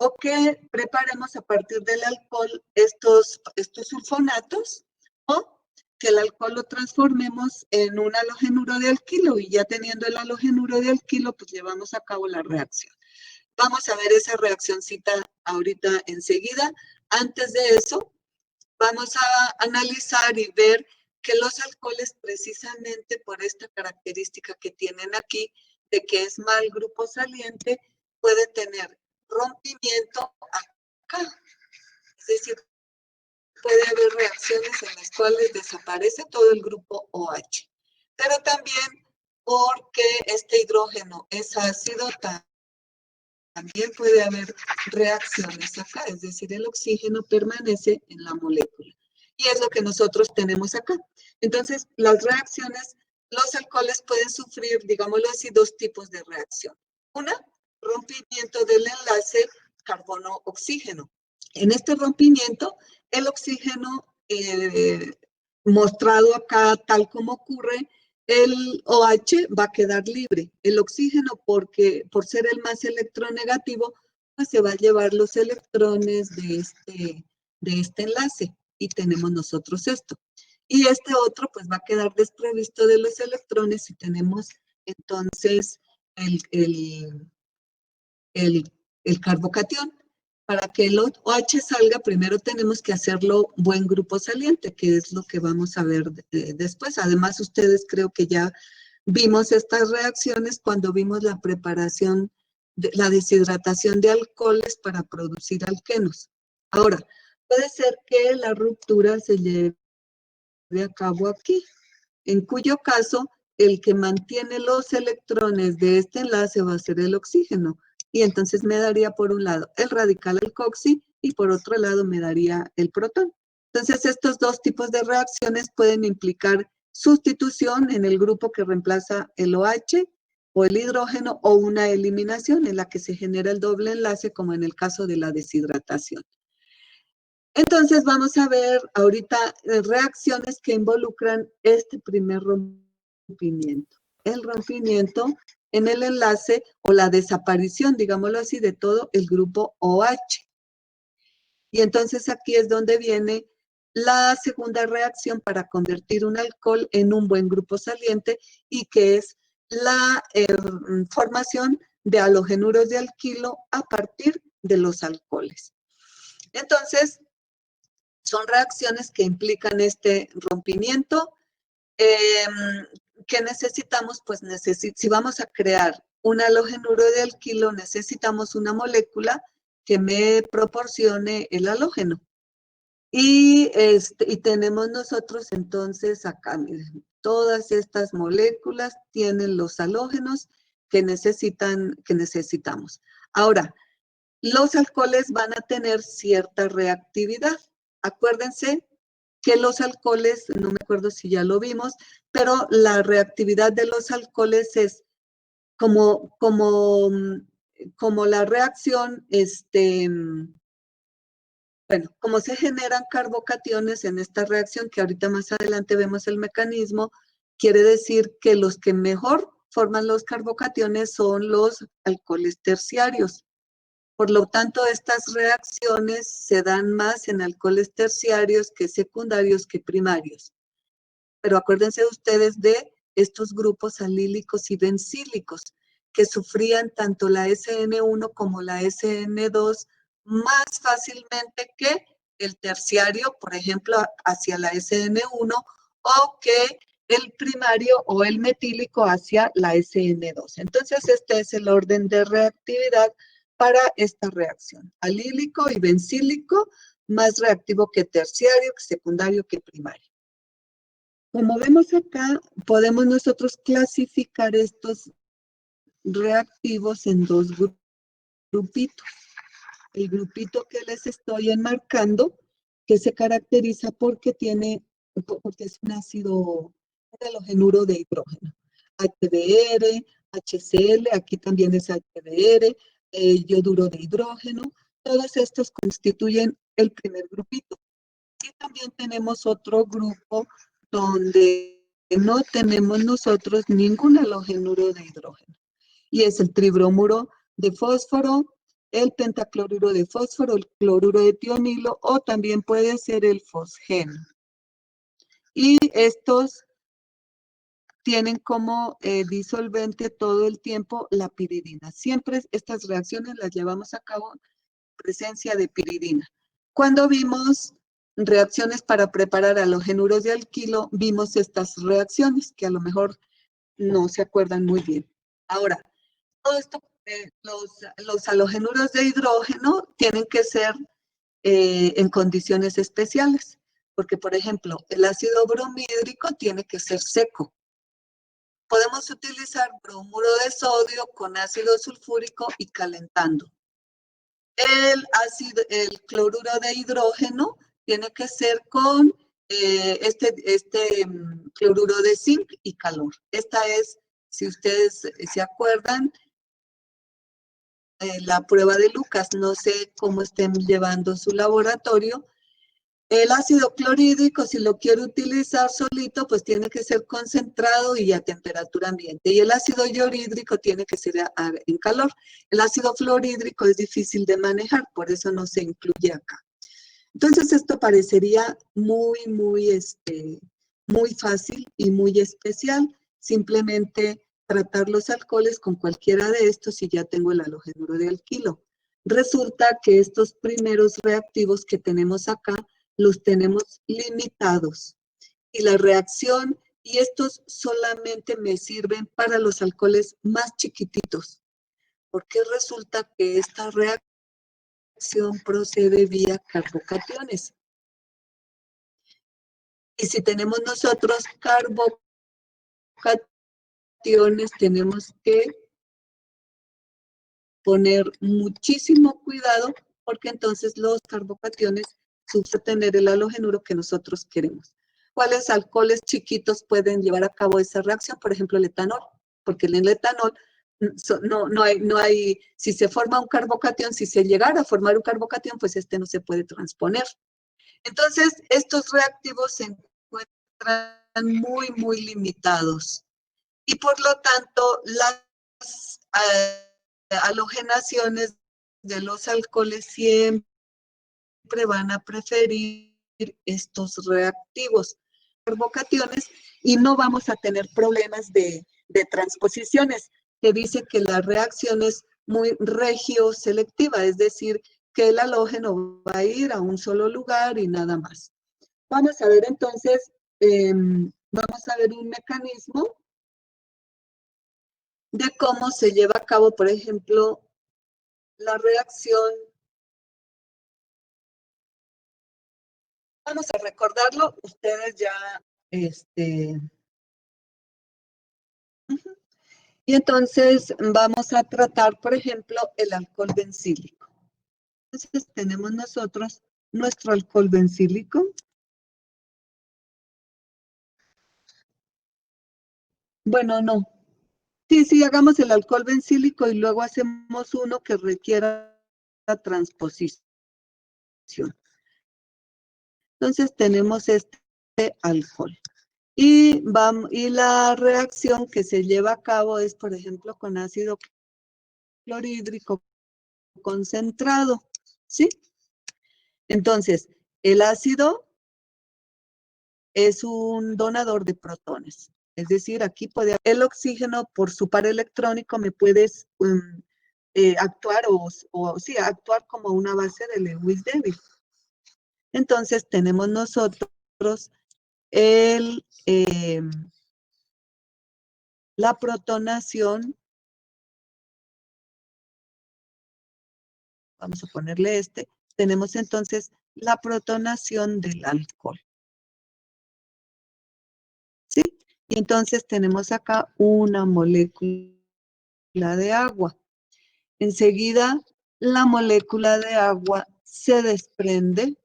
O que preparemos a partir del alcohol estos sulfonatos, o que el alcohol lo transformemos en un halogenuro de alquilo y ya teniendo el halogenuro de alquilo, pues llevamos a cabo la reacción. Vamos a ver esa reaccioncita ahorita enseguida. Antes de eso, vamos a analizar y ver que los alcoholes, precisamente por esta característica que tienen aquí, de que es mal grupo saliente, puede tener rompimiento acá. Es decir, puede haber reacciones en las cuales desaparece todo el grupo OH. Pero también porque este hidrógeno es ácido, también puede haber reacciones acá, es decir, el oxígeno permanece en la molécula. Y es lo que nosotros tenemos acá. Entonces, las reacciones, los alcoholes pueden sufrir, digámoslo así, dos tipos de reacción. Una, rompimiento del enlace carbono-oxígeno. En este rompimiento, el oxígeno mostrado acá tal como ocurre, el OH va a quedar libre. El oxígeno, por ser el más electronegativo, pues se va a llevar los electrones de este enlace. Y tenemos nosotros esto. Y este otro, pues va a quedar desprovisto de los electrones y tenemos entonces el carbocatión. Para que el OH salga, primero tenemos que hacerlo buen grupo saliente, que es lo que vamos a ver después. Además, ustedes creo que ya vimos estas reacciones cuando vimos la preparación, la deshidratación de alcoholes para producir alquenos. Ahora, puede ser que la ruptura se lleve a cabo aquí, en cuyo caso el que mantiene los electrones de este enlace va a ser el oxígeno. Y entonces me daría por un lado el radical alcoxi y por otro lado me daría el protón. Entonces estos dos tipos de reacciones pueden implicar sustitución en el grupo que reemplaza el OH o el hidrógeno o una eliminación en la que se genera el doble enlace como en el caso de la deshidratación. Entonces vamos a ver ahorita reacciones que involucran este primer rompimiento. El rompimiento en el enlace o la desaparición, digámoslo así, de todo el grupo OH. Y entonces aquí es donde viene la segunda reacción para convertir un alcohol en un buen grupo saliente y que es la formación de halogenuros de alquilo a partir de los alcoholes. Entonces, son reacciones que implican este rompimiento. ¿Qué necesitamos? Pues si vamos a crear un halogenuro de alquilo, necesitamos una molécula que me proporcione el halógeno. Y tenemos nosotros entonces acá, miren, todas estas moléculas tienen los halógenos que necesitamos. Ahora, los alcoholes van a tener cierta reactividad. Acuérdense que los alcoholes, no me acuerdo si ya lo vimos, pero la reactividad de los alcoholes es como la reacción, bueno, como se generan carbocationes en esta reacción, que ahorita más adelante vemos el mecanismo, quiere decir que los que mejor forman los carbocationes son los alcoholes terciarios. Por lo tanto, estas reacciones se dan más en alcoholes terciarios que secundarios que primarios. Pero acuérdense ustedes de estos grupos alílicos y bencílicos que sufrían tanto la SN1 como la SN2 más fácilmente que el terciario, por ejemplo, hacia la SN1 o que el primario o el metílico hacia la SN2. Entonces, este es el orden de reactividad para esta reacción. Alílico y bencílico, más reactivo que terciario, que secundario, que primario. Como vemos acá, podemos nosotros clasificar estos reactivos en dos grupitos. El grupito que les estoy enmarcando, que se caracteriza porque es un ácido, un halogenuro de hidrógeno. HBr, HCl, aquí también es HBr, yoduro de hidrógeno, Todos estos constituyen el primer grupito. Y también tenemos otro grupo donde no tenemos nosotros ningún halogenuro de hidrógeno. Y es el tribromuro de fósforo, el pentacloruro de fósforo, el cloruro de tionilo o también puede ser el fosgeno. Y estos tienen como disolvente todo el tiempo la piridina. Siempre estas reacciones las llevamos a cabo en presencia de piridina. Cuando vimos reacciones para preparar halogenuros de alquilo, vimos estas reacciones que a lo mejor no se acuerdan muy bien. Ahora, todo esto, los halogenuros de hidrógeno tienen que ser en condiciones especiales, porque por ejemplo, el ácido bromhídrico tiene que ser seco. Podemos utilizar bromuro de sodio con ácido sulfúrico y calentando. El cloruro de hidrógeno tiene que ser con cloruro de zinc y calor. Esta es, si ustedes se acuerdan, la prueba de Lucas. No sé cómo estén llevando su laboratorio. El ácido clorhídrico, si lo quiero utilizar solito, pues tiene que ser concentrado y a temperatura ambiente. Y el ácido clorhídrico tiene que ser en calor. El ácido fluorhídrico es difícil de manejar, por eso no se incluye acá. Entonces, esto parecería muy fácil y muy especial. Simplemente tratar los alcoholes con cualquiera de estos y ya tengo el halogenuro de alquilo. Resulta que estos primeros reactivos que tenemos acá los tenemos limitados. Y la reacción, y estos solamente me sirven para los alcoholes más chiquititos, porque resulta que esta reacción procede vía carbocationes. Y si tenemos nosotros carbocationes, tenemos que poner muchísimo cuidado, porque entonces los carbocationes tener el halogenuro que nosotros queremos. ¿Cuáles alcoholes chiquitos pueden llevar a cabo esa reacción? Por ejemplo, el etanol, porque en el etanol no hay, si se forma un carbocatión, si se llegara a formar un carbocatión, pues este no se puede transponer. Entonces, estos reactivos se encuentran muy limitados. Y por lo tanto, las halogenaciones de los alcoholes siempre van a preferir estos reactivos, carbocationes, y no vamos a tener problemas de transposiciones, que dice que la reacción es muy regioselectiva, es decir, que el halógeno va a ir a un solo lugar y nada más. Vamos a ver entonces, vamos a ver un mecanismo de cómo se lleva a cabo, por ejemplo, la reacción. Vamos a recordarlo, ustedes ya, Y entonces vamos a tratar, por ejemplo, el alcohol bencílico. Entonces tenemos nosotros nuestro alcohol bencílico. Bueno, no. Sí, hagamos el alcohol bencílico y luego hacemos uno que requiera la transposición. Entonces tenemos este alcohol. Y la reacción que se lleva a cabo es, por ejemplo, con ácido clorhídrico concentrado, ¿sí? Entonces, el ácido es un donador de protones. Es decir, aquí puede el oxígeno por su par electrónico me puedes actuar actuar como una base de Lewis débil. Entonces tenemos nosotros la protonación. Vamos a ponerle tenemos entonces la protonación del alcohol. ¿Sí? Y entonces tenemos acá una molécula de agua. Enseguida, la molécula de agua se desprende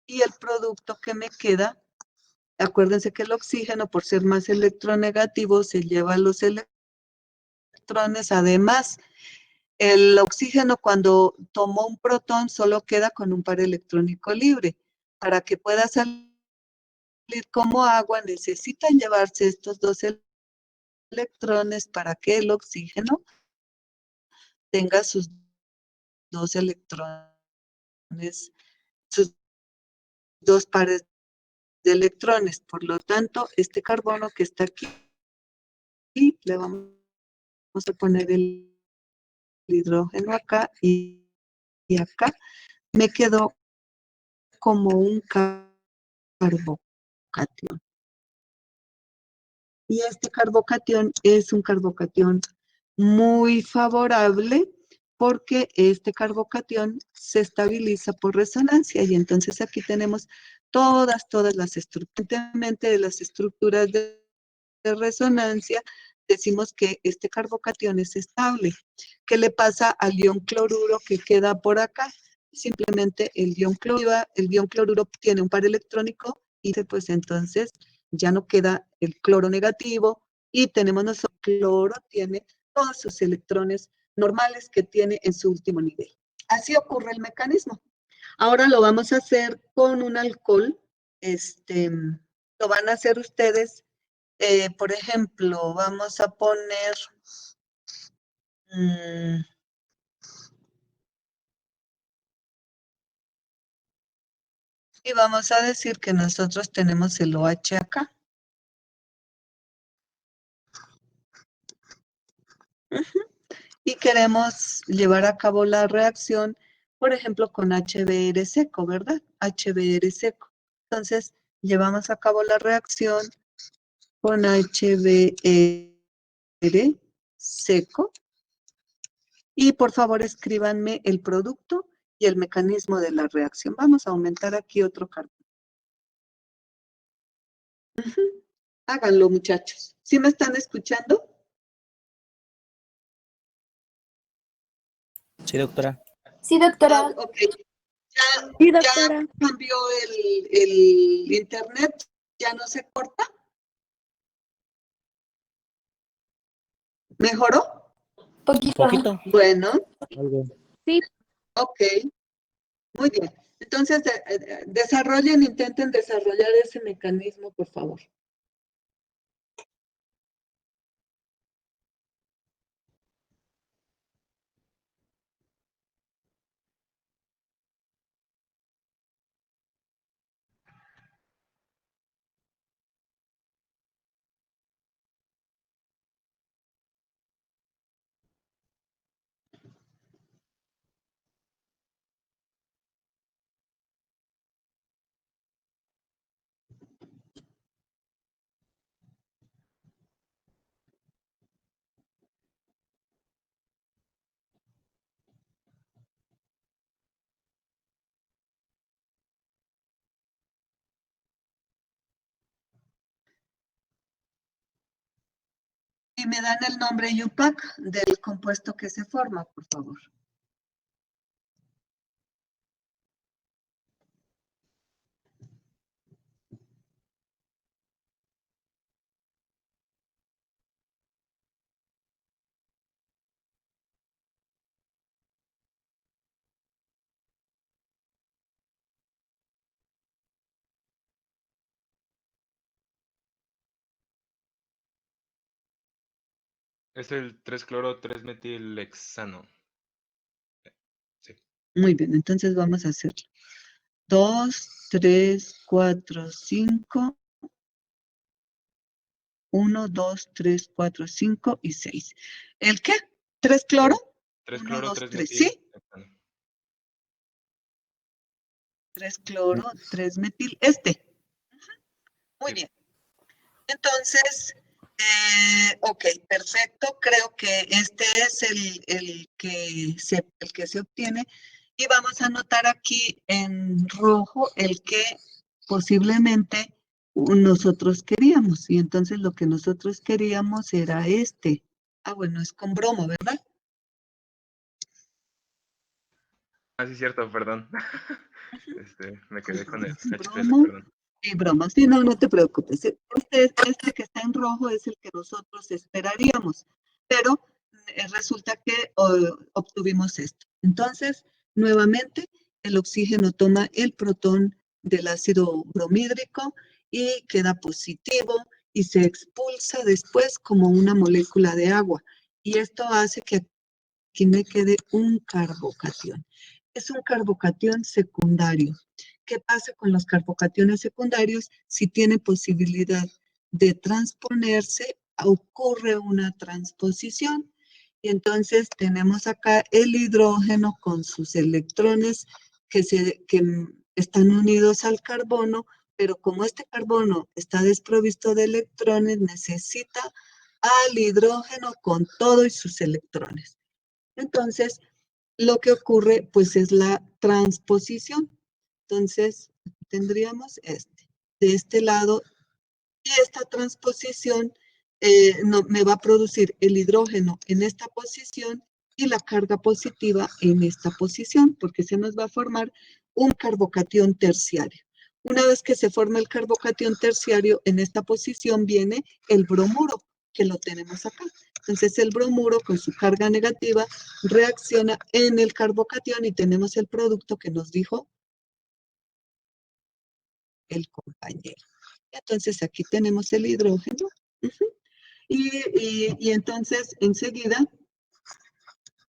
y el producto que me queda, acuérdense que el oxígeno, por ser más electronegativo, se lleva los electrones. Además, El oxígeno cuando tomó un protón solo queda con un par electrónico libre. Para que pueda salir como agua necesitan llevarse estos dos electrones para que el oxígeno tenga sus dos electrones, sus dos pares de electrones. Por lo tanto, este carbono que está aquí, le vamos a poner el hidrógeno acá y acá, me quedó como un carbocatión. Y este carbocatión es un carbocatión muy favorable porque este carbocatión se estabiliza por resonancia y entonces aquí tenemos todas las estructuras. De las estructuras de resonancia decimos que este carbocatión es estable. ¿Qué le pasa al ion cloruro que queda por acá? Simplemente el ion cloruro tiene un par electrónico y pues entonces ya no queda el cloro negativo y tenemos nuestro cloro, tiene todos sus electrones normales que tiene en su último nivel. Así ocurre el mecanismo. Ahora lo vamos a hacer con un alcohol. Lo van a hacer ustedes. Por ejemplo, vamos a poner y vamos a decir que nosotros tenemos el OH acá. Y queremos llevar a cabo la reacción, por ejemplo, con HBr seco, ¿verdad? HBr seco. Entonces, llevamos a cabo la reacción con HBr seco. Y por favor, escríbanme el producto y el mecanismo de la reacción. Vamos a aumentar aquí otro carbono. Háganlo, muchachos. ¿Sí me están escuchando? Sí, doctora. Sí, doctora. Ok. Sí, ¿Ya doctora. cambió el internet? ¿Ya no se corta? ¿Mejoró? Poquito. Bueno. Sí. Ok. Muy bien. Entonces, intenten desarrollar ese mecanismo, por favor. Y me dan el nombre UPAC del compuesto que se forma, por favor. Es el 3-cloro-3-metilhexano. Sí. Muy bien, entonces vamos a hacerlo. 2, 3, 4, 5. 1, 2, 3, 4, 5 y 6. ¿El qué? ¿3 cloro? 3-cloro-3-metil. ¿Sí? 3 cloro, 3 metil. Muy bien. Entonces, ok, perfecto. Creo que este es el que se obtiene. Y vamos a anotar aquí en rojo el que posiblemente nosotros queríamos. Y entonces lo que nosotros queríamos era este. Ah, bueno, es con bromo, ¿verdad? Ah, sí, cierto, perdón. Me quedé con el HPS, Bromo perdón. y bromas. Sí, no te preocupes. Este que está en rojo es el que nosotros esperaríamos. Pero resulta que obtuvimos esto. Entonces, nuevamente, el oxígeno toma el protón del ácido bromídrico y queda positivo y se expulsa después como una molécula de agua. Y esto hace que aquí me quede un carbocatión. Es un carbocatión secundario. ¿Qué pasa con los carbocationes secundarios? Si tiene posibilidad de transponerse, ocurre una transposición. Y entonces tenemos acá el hidrógeno con sus electrones que están unidos al carbono, pero como este carbono está desprovisto de electrones, necesita al hidrógeno con todo y sus electrones. Entonces, lo que ocurre, pues, es la transposición. Entonces, tendríamos de este lado, y esta transposición me va a producir el hidrógeno en esta posición y la carga positiva en esta posición, porque se nos va a formar un carbocatión terciario. Una vez que se forma el carbocatión terciario, en esta posición viene el bromuro, que lo tenemos acá. Entonces el bromuro con su carga negativa reacciona en el carbocatión y tenemos el producto que nos dijo el compañero. Entonces aquí tenemos el hidrógeno. Y entonces enseguida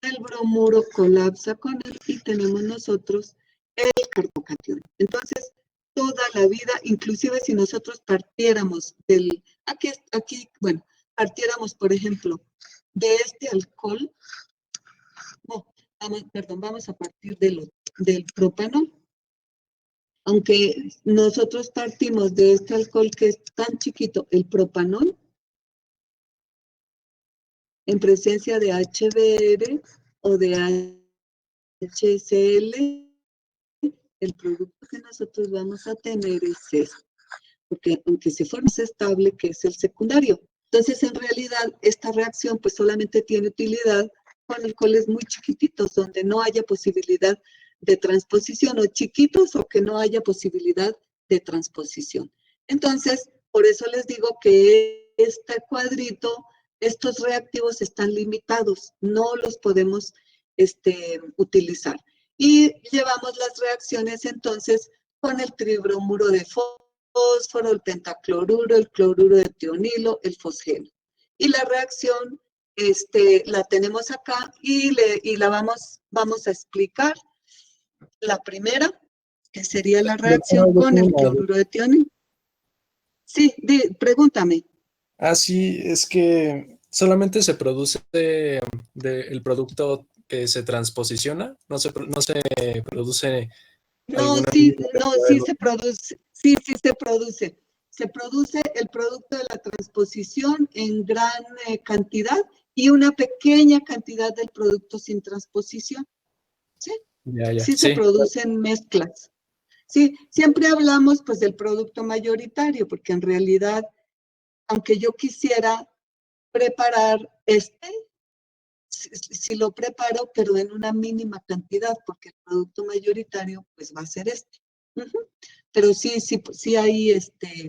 el bromuro colapsa con él y tenemos nosotros el carbocatión. Entonces toda la vida, inclusive si nosotros partiéramos bueno, partiéramos por ejemplo de este alcohol, vamos a partir del propanol. Aunque nosotros partimos de este alcohol que es tan chiquito, el propanol, en presencia de HBr o de HCl, el producto que nosotros vamos a tener es este, porque aunque se forma estable, que es el secundario. Entonces, en realidad, esta reacción pues solamente tiene utilidad con alcoholes muy chiquititos, donde no haya posibilidad de transposición, o chiquitos o que no haya posibilidad de transposición. Entonces, por eso les digo que este cuadrito, estos reactivos están limitados, no los podemos utilizar. Y llevamos las reacciones entonces con el tribromuro de fósforo, el pentacloruro, el cloruro de tionilo, el fosgeno. Y la reacción la tenemos acá y la vamos a explicar. La primera, que sería la reacción con el cloruro de tionilo. Sí, pregúntame. Sí, es que solamente se produce el producto que se transposiciona, no se produce. No, sí se produce, sí se produce. Se produce el producto de la transposición en gran cantidad y una pequeña cantidad del producto sin transposición. ¿Sí? Sí se producen mezclas. Sí, siempre hablamos pues del producto mayoritario, porque en realidad, aunque yo quisiera preparar si lo preparo, pero en una mínima cantidad, porque el producto mayoritario pues va a ser Pero sí hay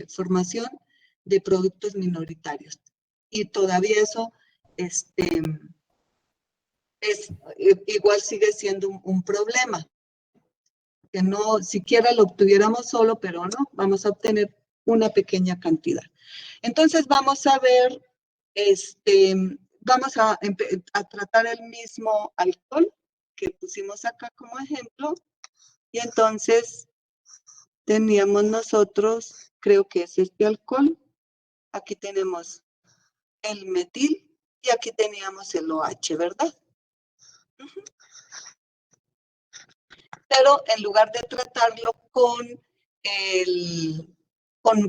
formación de productos minoritarios. Y todavía eso igual sigue siendo un problema. Que no siquiera lo obtuviéramos solo, pero no, vamos a obtener una pequeña cantidad. Entonces vamos a ver, vamos a tratar el mismo alcohol que pusimos acá como ejemplo, y entonces teníamos nosotros, creo que es este alcohol, aquí tenemos el metil, y aquí teníamos el OH, ¿verdad? Pero en lugar de tratarlo con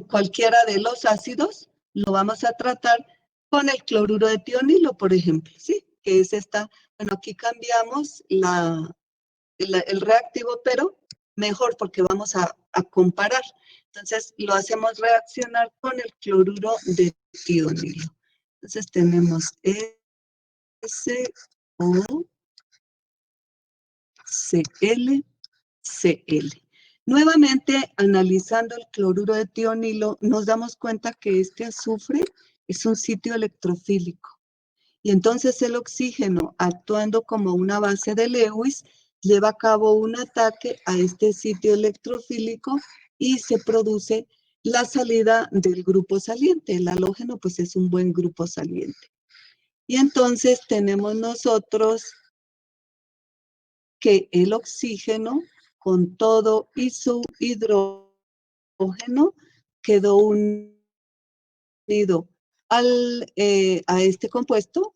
cualquiera de los ácidos, lo vamos a tratar con el cloruro de tionilo, por ejemplo, ¿sí? Que es bueno, aquí cambiamos el reactivo, pero mejor porque vamos a comparar. Entonces, lo hacemos reaccionar con el cloruro de tionilo. Entonces, tenemos SOCl. Nuevamente, analizando el cloruro de tionilo, nos damos cuenta que este azufre es un sitio electrofílico Y entonces el oxígeno, actuando como una base de Lewis, lleva a cabo un ataque a este sitio electrofílico y se produce la salida del grupo saliente. El halógeno pues es un buen grupo saliente. Y entonces tenemos nosotros que el oxígeno con todo y su hidrógeno quedó unido a este compuesto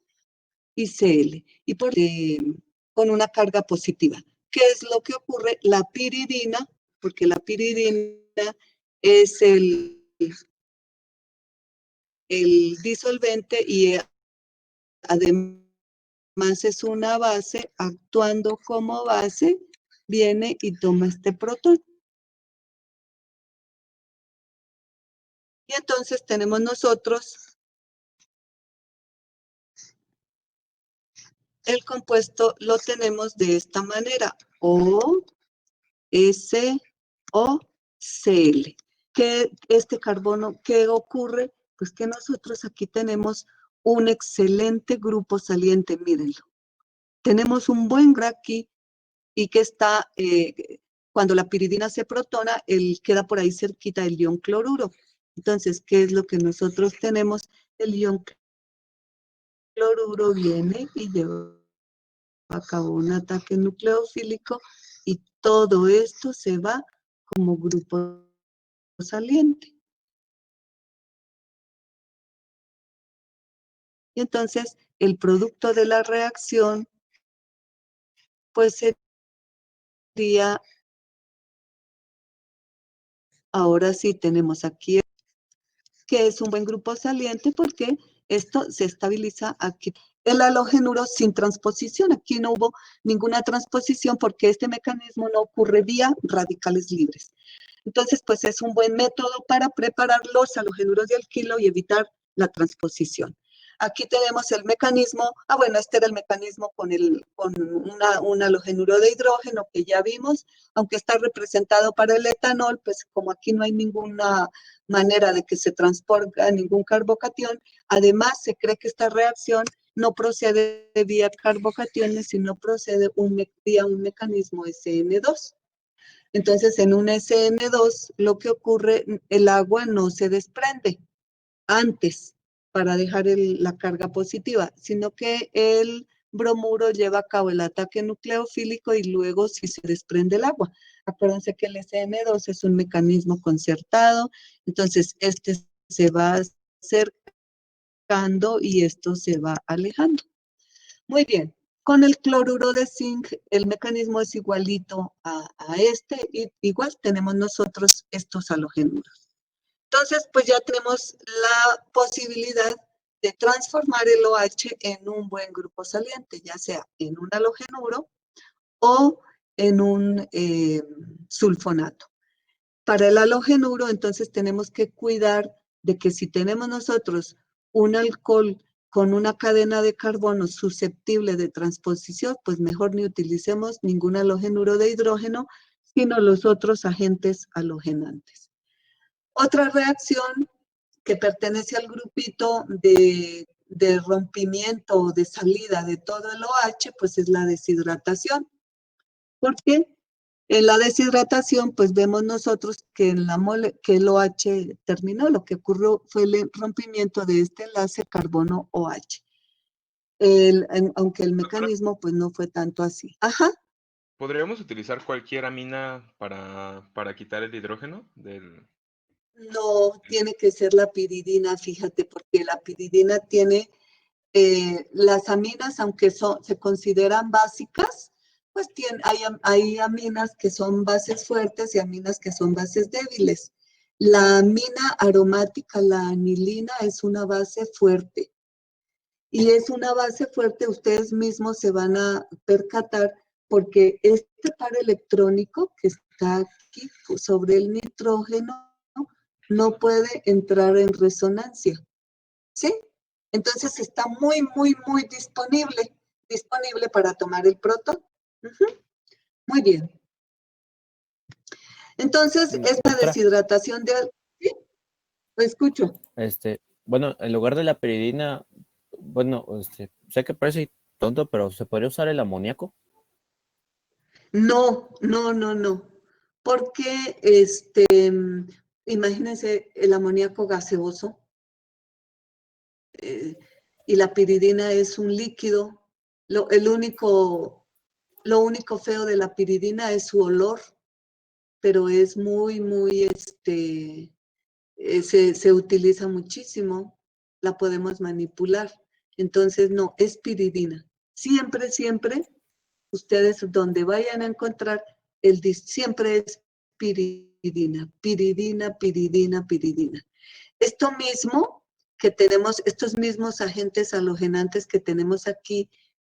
ICL y con una carga positiva. ¿Qué es lo que ocurre? La piridina, porque la piridina es el disolvente y además es una base, actuando como base, viene y toma este protón. Y entonces tenemos nosotros el compuesto, lo tenemos de esta manera, OSOCl. ¿Qué este carbono, qué ocurre? Pues que nosotros aquí tenemos un excelente grupo saliente, mírenlo. Tenemos un buen aquí y que está, cuando la piridina se protona, queda por ahí cerquita el ion cloruro. Entonces, ¿qué es lo que nosotros tenemos? El ion cloruro viene y lleva a cabo un ataque nucleofílico y todo esto se va como grupo saliente. Y entonces, el producto de la reacción, pues sería, ahora sí tenemos aquí que es un buen grupo saliente porque esto se estabiliza aquí. El halogenuro sin transposición, aquí no hubo ninguna transposición porque este mecanismo no ocurre vía radicales libres. Entonces, pues es un buen método para preparar los halogenuros de alquilo y evitar la transposición. Aquí tenemos el mecanismo, bueno, este era el mecanismo con un halogenuro de hidrógeno que ya vimos, aunque está representado para el etanol, pues como aquí no hay ninguna manera de que se transporte ningún carbocatión, además se cree que esta reacción no procede vía carbocationes, sino procede vía un mecanismo SN2. Entonces, en un SN2, lo que ocurre, el agua no se desprende antes para dejar la carga positiva, sino que el bromuro lleva a cabo el ataque nucleofílico y luego sí se desprende el agua. Acuérdense que el SN2 es un mecanismo concertado, entonces este se va acercando y esto se va alejando. Muy bien. Con el cloruro de zinc, el mecanismo es igualito a este, y igual tenemos nosotros estos halogenuros. Entonces, pues ya tenemos la posibilidad de transformar el OH en un buen grupo saliente, ya sea en un halogenuro o en un sulfonato. Para el halogenuro, entonces tenemos que cuidar de que si tenemos nosotros un alcohol con una cadena de carbono susceptible de transposición, pues mejor ni utilicemos ningún halogenuro de hidrógeno, sino los otros agentes halogenantes. Otra reacción que pertenece al grupito de rompimiento o de salida de todo el OH, pues es la deshidratación. ¿Por qué? En la deshidratación, pues vemos nosotros que, que el OH terminó, lo que ocurrió fue el rompimiento de este enlace carbono-OH. Aunque el mecanismo pues no fue tanto así. Ajá. ¿Podríamos utilizar cualquier amina para quitar el hidrógeno del...? No, tiene que ser la piridina, fíjate, porque la piridina tiene las aminas, aunque se consideran básicas, pues hay aminas que son bases fuertes y aminas que son bases débiles. La amina aromática, la anilina, es una base fuerte. Y es una base fuerte, ustedes mismos se van a percatar, porque este par electrónico que está aquí sobre el nitrógeno no puede entrar en resonancia, ¿sí? Entonces está muy, muy, muy disponible para tomar el protón. Muy bien. Entonces, esta deshidratación de... ¿Sí? Lo escucho. Bueno, en lugar de la piridina, bueno, sé que parece tonto, pero ¿se podría usar el amoníaco? No, no, no, no. Porque, imagínense el amoníaco gaseoso y la piridina es un líquido. Lo único feo de la piridina es su olor, pero es muy, se utiliza muchísimo, la podemos manipular. Entonces, no, es piridina. Siempre, siempre, ustedes donde vayan a encontrar, siempre es piridina, piridina, piridina, piridina. Esto mismo que tenemos, estos mismos agentes halogenantes que tenemos aquí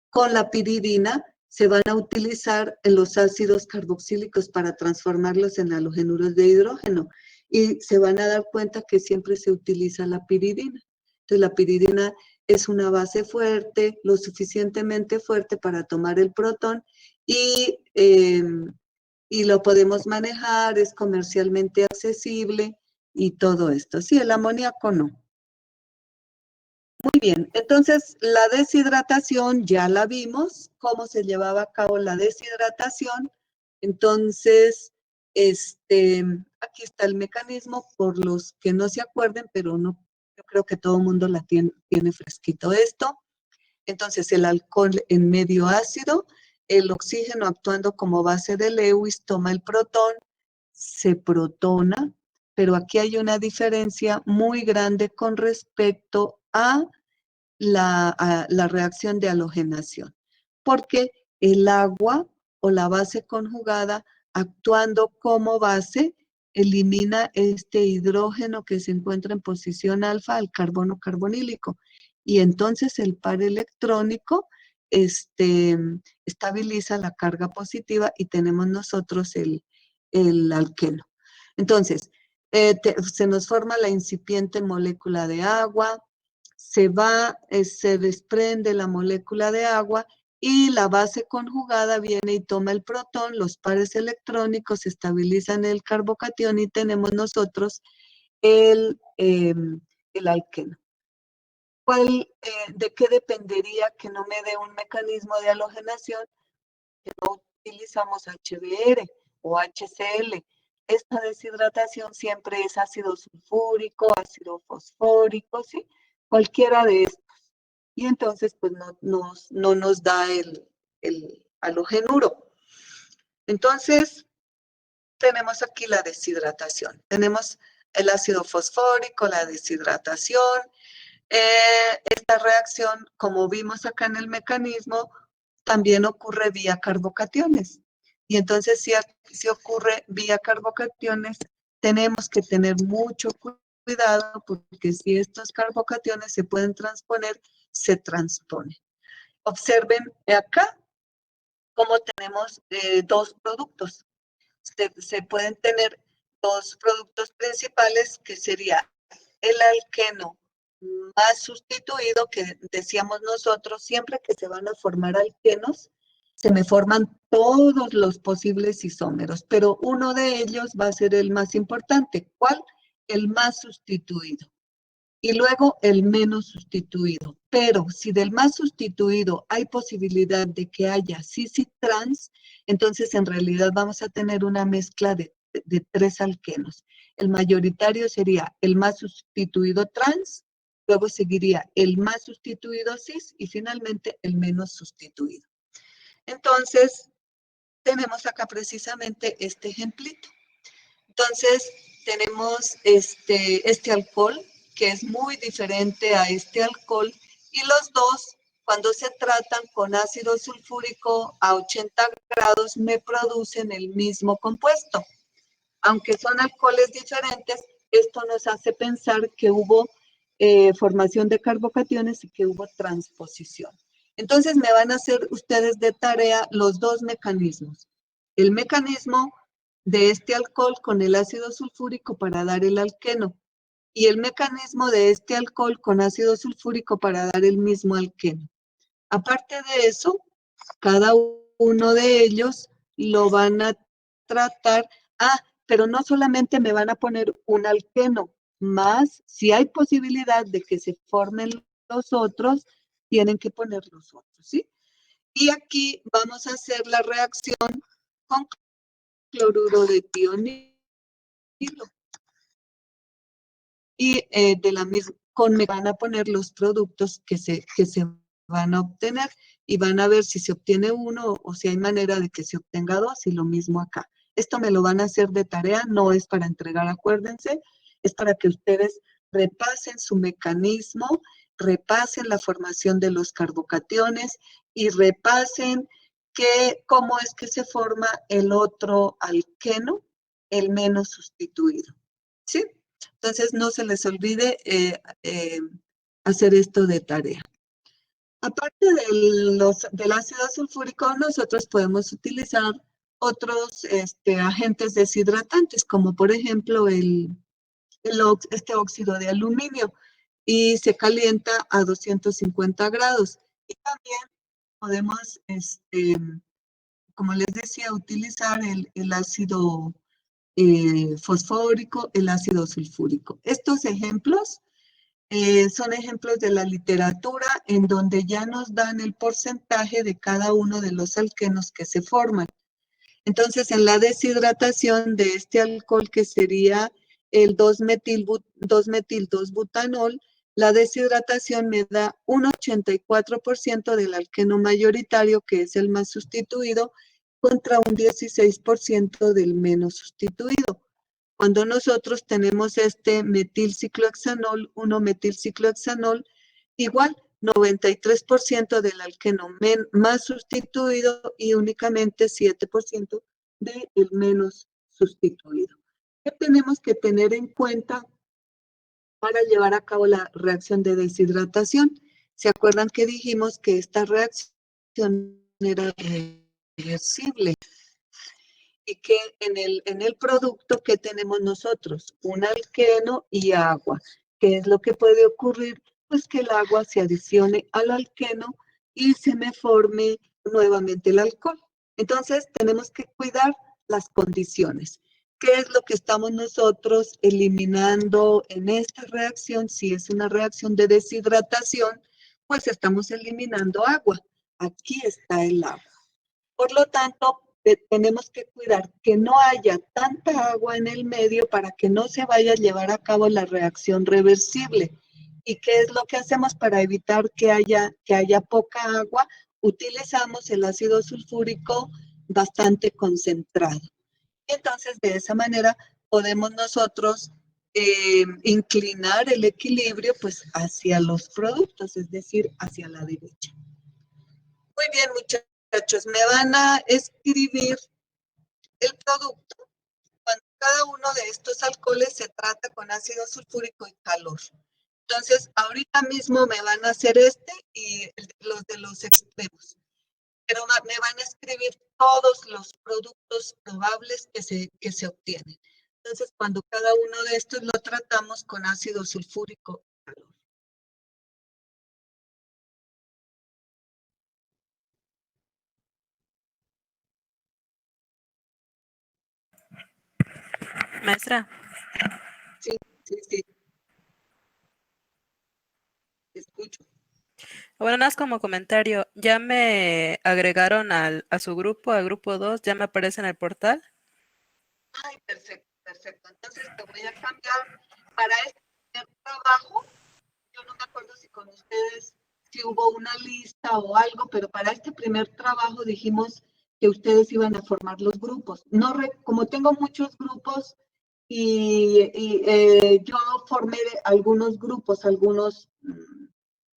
con la piridina, se van a utilizar en los ácidos carboxílicos para transformarlos en halogenuros de hidrógeno. Y se van a dar cuenta que siempre se utiliza la piridina. Entonces, la piridina es una base fuerte, lo suficientemente fuerte para tomar el protón y lo podemos manejar, es comercialmente accesible y todo esto. Sí, el amoníaco no. Muy bien, entonces la deshidratación ya la vimos, cómo se llevaba a cabo la deshidratación. Entonces, aquí está el mecanismo por los que no se acuerden, pero no, yo creo que todo el mundo la tiene fresquito esto. Entonces, el alcohol en medio ácido, el oxígeno actuando como base de Lewis toma el protón, se protona, pero aquí hay una diferencia muy grande con respecto a la reacción de halogenación, porque el agua o la base conjugada actuando como base elimina este hidrógeno que se encuentra en posición alfa al carbono carbonílico y entonces el par electrónico estabiliza la carga positiva y tenemos nosotros el alqueno. Entonces, se nos forma la incipiente molécula de agua, se desprende la molécula de agua y la base conjugada viene y toma el protón, los pares electrónicos estabilizan el carbocatión y tenemos nosotros el alqueno. ¿De qué dependería que no me dé un mecanismo de halogenación? Que no utilizamos HBr o HCl. Esta deshidratación siempre es ácido sulfúrico, ácido fosfórico, ¿sí? Cualquiera de estos. Y entonces, pues, no nos da el halogenuro. Entonces, tenemos aquí la deshidratación. Tenemos el ácido fosfórico, la deshidratación. Esta reacción, como vimos acá en el mecanismo, también ocurre vía carbocationes. Y entonces, si ocurre vía carbocationes, tenemos que tener mucho cuidado porque si estos carbocationes se pueden transponer, se transpone. Observen acá cómo tenemos dos productos. Se pueden tener dos productos principales que sería el alqueno más sustituido, que decíamos nosotros, siempre que se van a formar alquenos, se me forman todos los posibles isómeros, pero uno de ellos va a ser el más importante. ¿Cuál? El más sustituido. Y luego el menos sustituido. Pero si del más sustituido hay posibilidad de que haya cis-trans, entonces en realidad vamos a tener una mezcla de tres alquenos. El mayoritario sería el más sustituido trans, luego seguiría el más sustituido cis y finalmente el menos sustituido. Entonces, tenemos acá precisamente este ejemplito. Entonces, tenemos este alcohol, que es muy diferente a este alcohol, y los dos, cuando se tratan con ácido sulfúrico a 80 grados, me producen el mismo compuesto. Aunque son alcoholes diferentes, esto nos hace pensar que hubo formación de carbocationes y que hubo transposición. Entonces, me van a hacer ustedes de tarea los dos mecanismos. El mecanismo de este alcohol con el ácido sulfúrico para dar el alqueno y el mecanismo de este alcohol con ácido sulfúrico para dar el mismo alqueno. Aparte de eso, cada uno de ellos lo van a tratar, pero no solamente me van a poner un alqueno, más si hay posibilidad de que se formen los otros, tienen que poner los otros, ¿sí? Y aquí vamos a hacer la reacción con cloruro de tionilo. Y de la misma, me van a poner los productos que se van a obtener y van a ver si se obtiene uno o si hay manera de que se obtenga dos y lo mismo acá. Esto me lo van a hacer de tarea, no es para entregar, acuérdense, es para que ustedes repasen su mecanismo, repasen la formación de los carbocationes y repasen cómo es que se forma el otro alqueno, el menos sustituido, ¿sí? Entonces, no se les olvide hacer esto de tarea. Aparte del ácido sulfúrico, nosotros podemos utilizar otros agentes deshidratantes, como por ejemplo este óxido de aluminio, y se calienta a 250 grados. Y también podemos, como les decía, utilizar el ácido fosfórico, el ácido sulfúrico. Estos ejemplos son ejemplos de la literatura en donde ya nos dan el porcentaje de cada uno de los alquenos que se forman. Entonces, en la deshidratación de este alcohol, que sería el 2-metil-2-butanol, la deshidratación me da un 84% del alqueno mayoritario, que es el más sustituido, contra un 16% del menos sustituido. Cuando nosotros tenemos este metilciclohexanol, 1-metilciclohexanol, igual 93% del alqueno más sustituido y únicamente 7% del menos sustituido. ¿Qué tenemos que tener en cuenta para llevar a cabo la reacción de deshidratación? ¿Se acuerdan que dijimos que esta reacción era reversible? Y que en el producto que tenemos nosotros, un alqueno y agua. ¿Qué es lo que puede ocurrir? Pues que el agua se adicione al alqueno y se me forme nuevamente el alcohol. Entonces tenemos que cuidar las condiciones. ¿Qué es lo que estamos nosotros eliminando en esta reacción? Si es una reacción de deshidratación, pues estamos eliminando agua. Aquí está el agua. Por lo tanto, tenemos que cuidar que no haya tanta agua en el medio para que no se vaya a llevar a cabo la reacción reversible. ¿Y qué es lo que hacemos para evitar que haya poca agua? Utilizamos el ácido sulfúrico bastante concentrado. Y entonces, de esa manera, podemos nosotros inclinar el equilibrio pues hacia los productos, es decir, hacia la derecha. Muy bien, muchachos, me van a escribir el producto cuando cada uno de estos alcoholes se trata con ácido sulfúrico y calor. Entonces, ahorita mismo me van a hacer y los de los extremos. Pero me van a escribir todos los productos probables que se obtienen. Entonces, cuando cada uno de estos lo tratamos con ácido sulfúrico y calor. Maestra. Sí. Escucho. Bueno, nada más como comentario, ¿ya me agregaron a su grupo, al grupo 2? ¿Ya me aparece en el portal? Ay, perfecto. Entonces te voy a cambiar para este trabajo. Yo no me acuerdo si con ustedes, si hubo una lista o algo, pero para este primer trabajo dijimos que ustedes iban a formar los grupos. No, como tengo muchos grupos y yo formé algunos grupos, algunos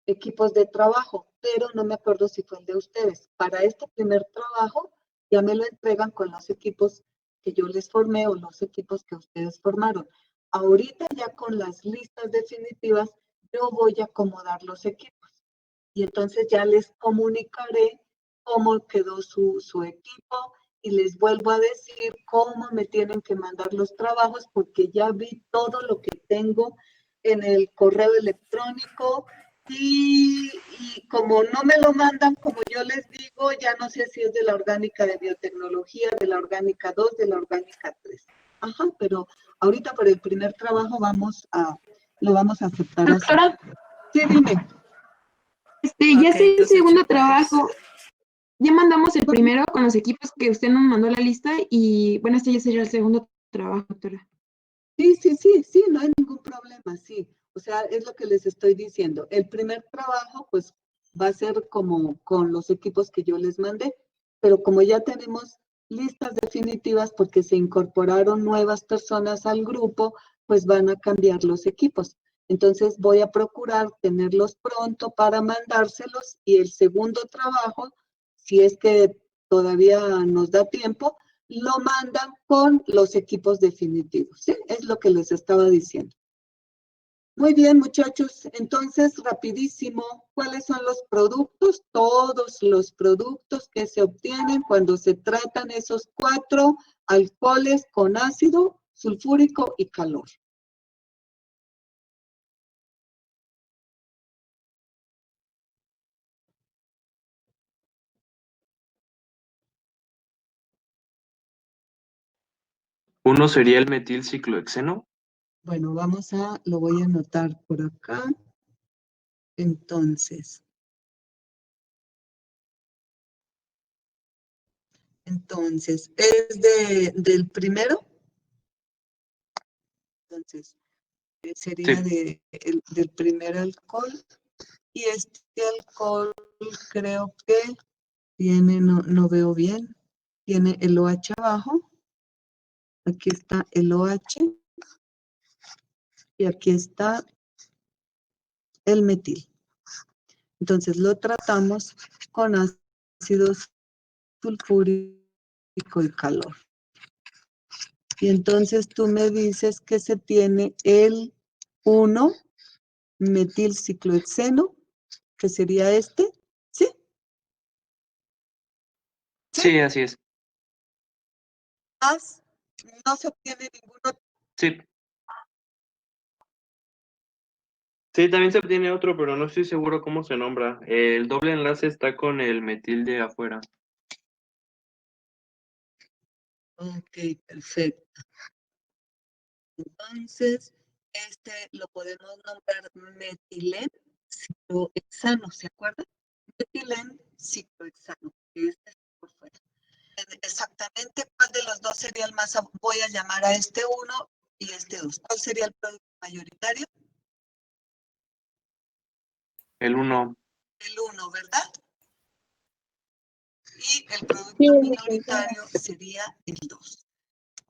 equipos de trabajo, pero no me acuerdo si fue el de ustedes. Para este primer trabajo ya me lo entregan con los equipos que yo les formé o los equipos que ustedes formaron. Ahorita ya con las listas definitivas, yo voy a acomodar los equipos y entonces ya les comunicaré cómo quedó su equipo y les vuelvo a decir cómo me tienen que mandar los trabajos porque ya vi todo lo que tengo en el correo electrónico y como no me lo mandan, como yo les digo, ya no sé si es de la orgánica de biotecnología, de la orgánica 2, de la orgánica 3. Ajá, pero ahorita por el primer trabajo lo vamos a aceptar. Doctora, así. Sí, dime. Ya Ok, sé el entonces segundo checo eso. trabajo. Ya mandamos el primero con los equipos que usted nos mandó la lista y bueno, este ya sería el segundo trabajo, doctora. Sí, no hay ningún problema, sí. O sea, es lo que les estoy diciendo. El primer trabajo, pues, va a ser como con los equipos que yo les mandé, pero como ya tenemos listas definitivas porque se incorporaron nuevas personas al grupo, pues van a cambiar los equipos. Entonces voy a procurar tenerlos pronto para mandárselos y el segundo trabajo, si es que todavía nos da tiempo, lo mandan con los equipos definitivos, ¿sí? Es lo que les estaba diciendo. Muy bien, muchachos. Entonces, rapidísimo, ¿cuáles son los productos? Todos los productos que se obtienen cuando se tratan esos 4 alcoholes con ácido sulfúrico y calor. Uno sería el metilciclohexeno. Bueno, lo voy a anotar por acá. Entonces, ¿es del primero? Entonces, sería Sí. del primer alcohol. Y este alcohol creo que tiene, no veo bien, tiene el OH abajo. Aquí está el OH y aquí está el metil. Entonces lo tratamos con ácido sulfúrico y calor. Y entonces tú me dices que se tiene el 1 metilciclohexeno, que sería este, ¿sí? Sí, así es. Más, no se obtiene ningún otro. Sí. Sí, también se obtiene otro, pero no estoy seguro cómo se nombra. El doble enlace está con el metil de afuera. Ok, perfecto. Entonces, este lo podemos nombrar metilén ciclohexano, ¿se acuerdan? Metilén ciclohexano, que este está por fuera. Exactamente, ¿cuál de los dos sería el más? Voy a llamar a este 1 y este 2. ¿Cuál sería el producto mayoritario? El 1. El 1, ¿verdad? Y el producto Sí, minoritario sería el 2.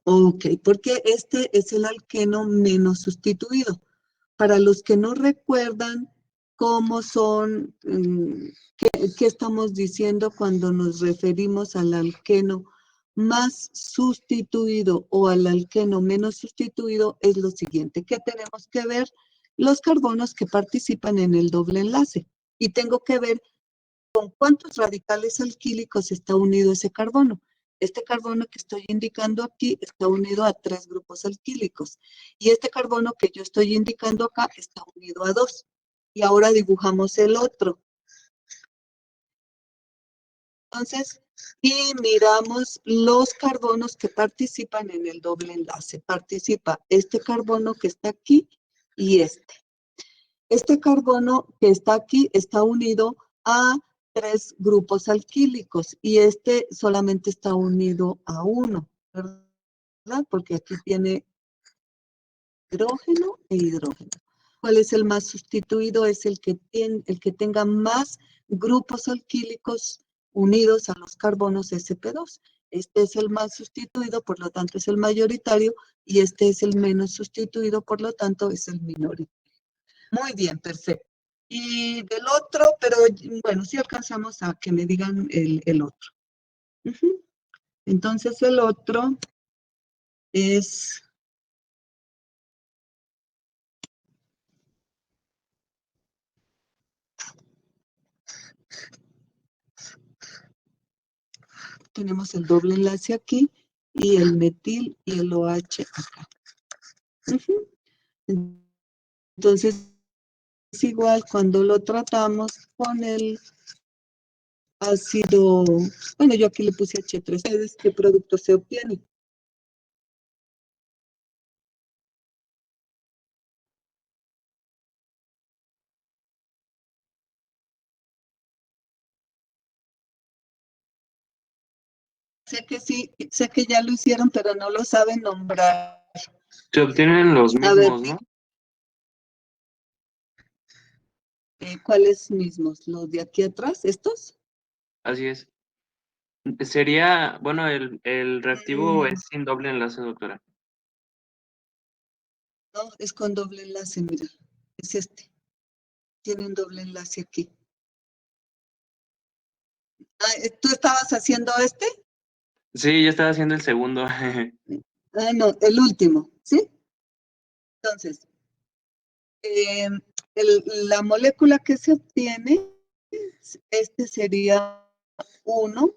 Ok, porque este es el alqueno menos sustituido. Para los que no recuerdan cómo son, qué estamos diciendo cuando nos referimos al alqueno más sustituido o al alqueno menos sustituido, es lo siguiente, que tenemos que ver los carbonos que participan en el doble enlace. Y tengo que ver con cuántos radicales alquílicos está unido ese carbono. Este carbono que estoy indicando aquí está unido a 3 grupos alquílicos. Y este carbono que yo estoy indicando acá está unido a 2. Y ahora dibujamos el otro. Entonces, y miramos los carbonos que participan en el doble enlace. Participa este carbono que está aquí y este. Este carbono que está aquí está unido a 3 grupos alquílicos y este solamente está unido a 1, ¿verdad? Porque aquí tiene hidrógeno e hidrógeno. ¿Cuál es el más sustituido? Es el que tenga más grupos alquílicos unidos a los carbonos sp2. Este es el más sustituido, por lo tanto es el mayoritario, y este es el menos sustituido, por lo tanto es el minoritario. Muy bien, perfecto. Y del otro, pero bueno, sí alcanzamos a que me digan el otro. Entonces el otro es, tenemos el doble enlace aquí y el metil y el OH acá. Entonces es igual cuando lo tratamos con el ácido, bueno, yo aquí le puse H3. ¿Qué producto se obtiene? Sé que sí, sé que ya lo hicieron, pero no lo saben nombrar. Se obtienen los A ver, mismos, ¿no? ¿cuáles mismos? ¿Los de aquí atrás? ¿Estos? Así es. Sería, bueno, el reactivo Mm, es sin doble enlace, doctora. no, es con doble enlace, mira. Es este. Tiene un doble enlace aquí. Ah, ¿tú estabas haciendo este? Sí, yo estaba haciendo el segundo. Ah, no, el último, ¿sí? Entonces, la molécula que se obtiene, este sería 1.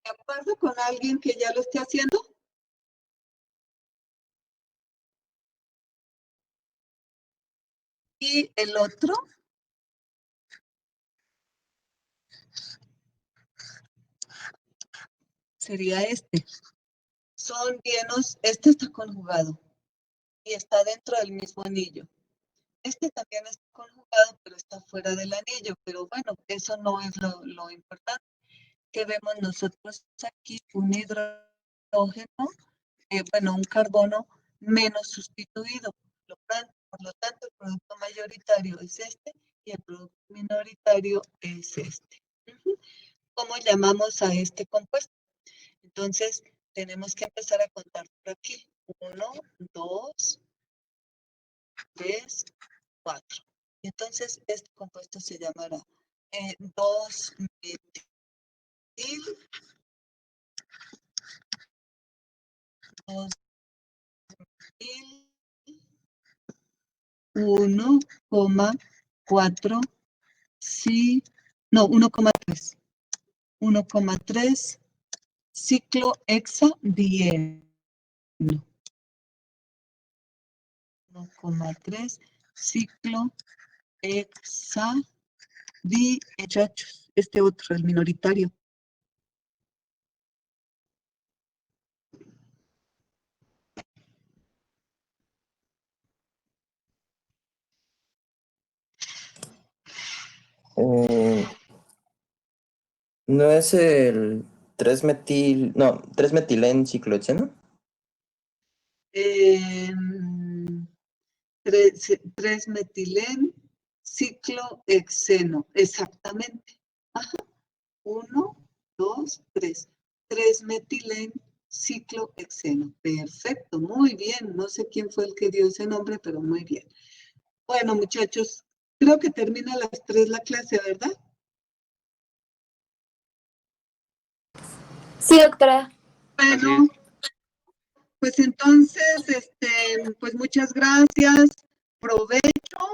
¿De acuerdo con alguien que ya lo esté haciendo? Y el otro sería este. Son bienos, este está conjugado y está dentro del mismo anillo. Este también está conjugado, pero está fuera del anillo. Pero bueno, eso no es lo importante. Que vemos nosotros aquí un hidrógeno, bueno, un carbono menos sustituido. Por lo tanto, el producto mayoritario es este y el producto minoritario es este. ¿Cómo llamamos a este compuesto? Entonces, tenemos que empezar a contar por aquí. 1, 2, 3, 4. Y entonces, este compuesto se llamará 2-metil 1,4, sí, no, 1,3. 1,3 ciclohexadieno. 1,3 ciclohexadieno. Este otro, el minoritario. ¿No es el 3-metil, no, 3-metilén ciclohexeno? 3-metilén ciclohexeno, exactamente. Ajá. 1, 2, 3. 3-metilén ciclohexeno. Perfecto, muy bien. No sé quién fue el que dio ese nombre, pero muy bien. Bueno, muchachos, creo que termina a las 3 la clase, ¿verdad? Sí, doctora. Bueno, pues entonces, pues muchas gracias. Provecho.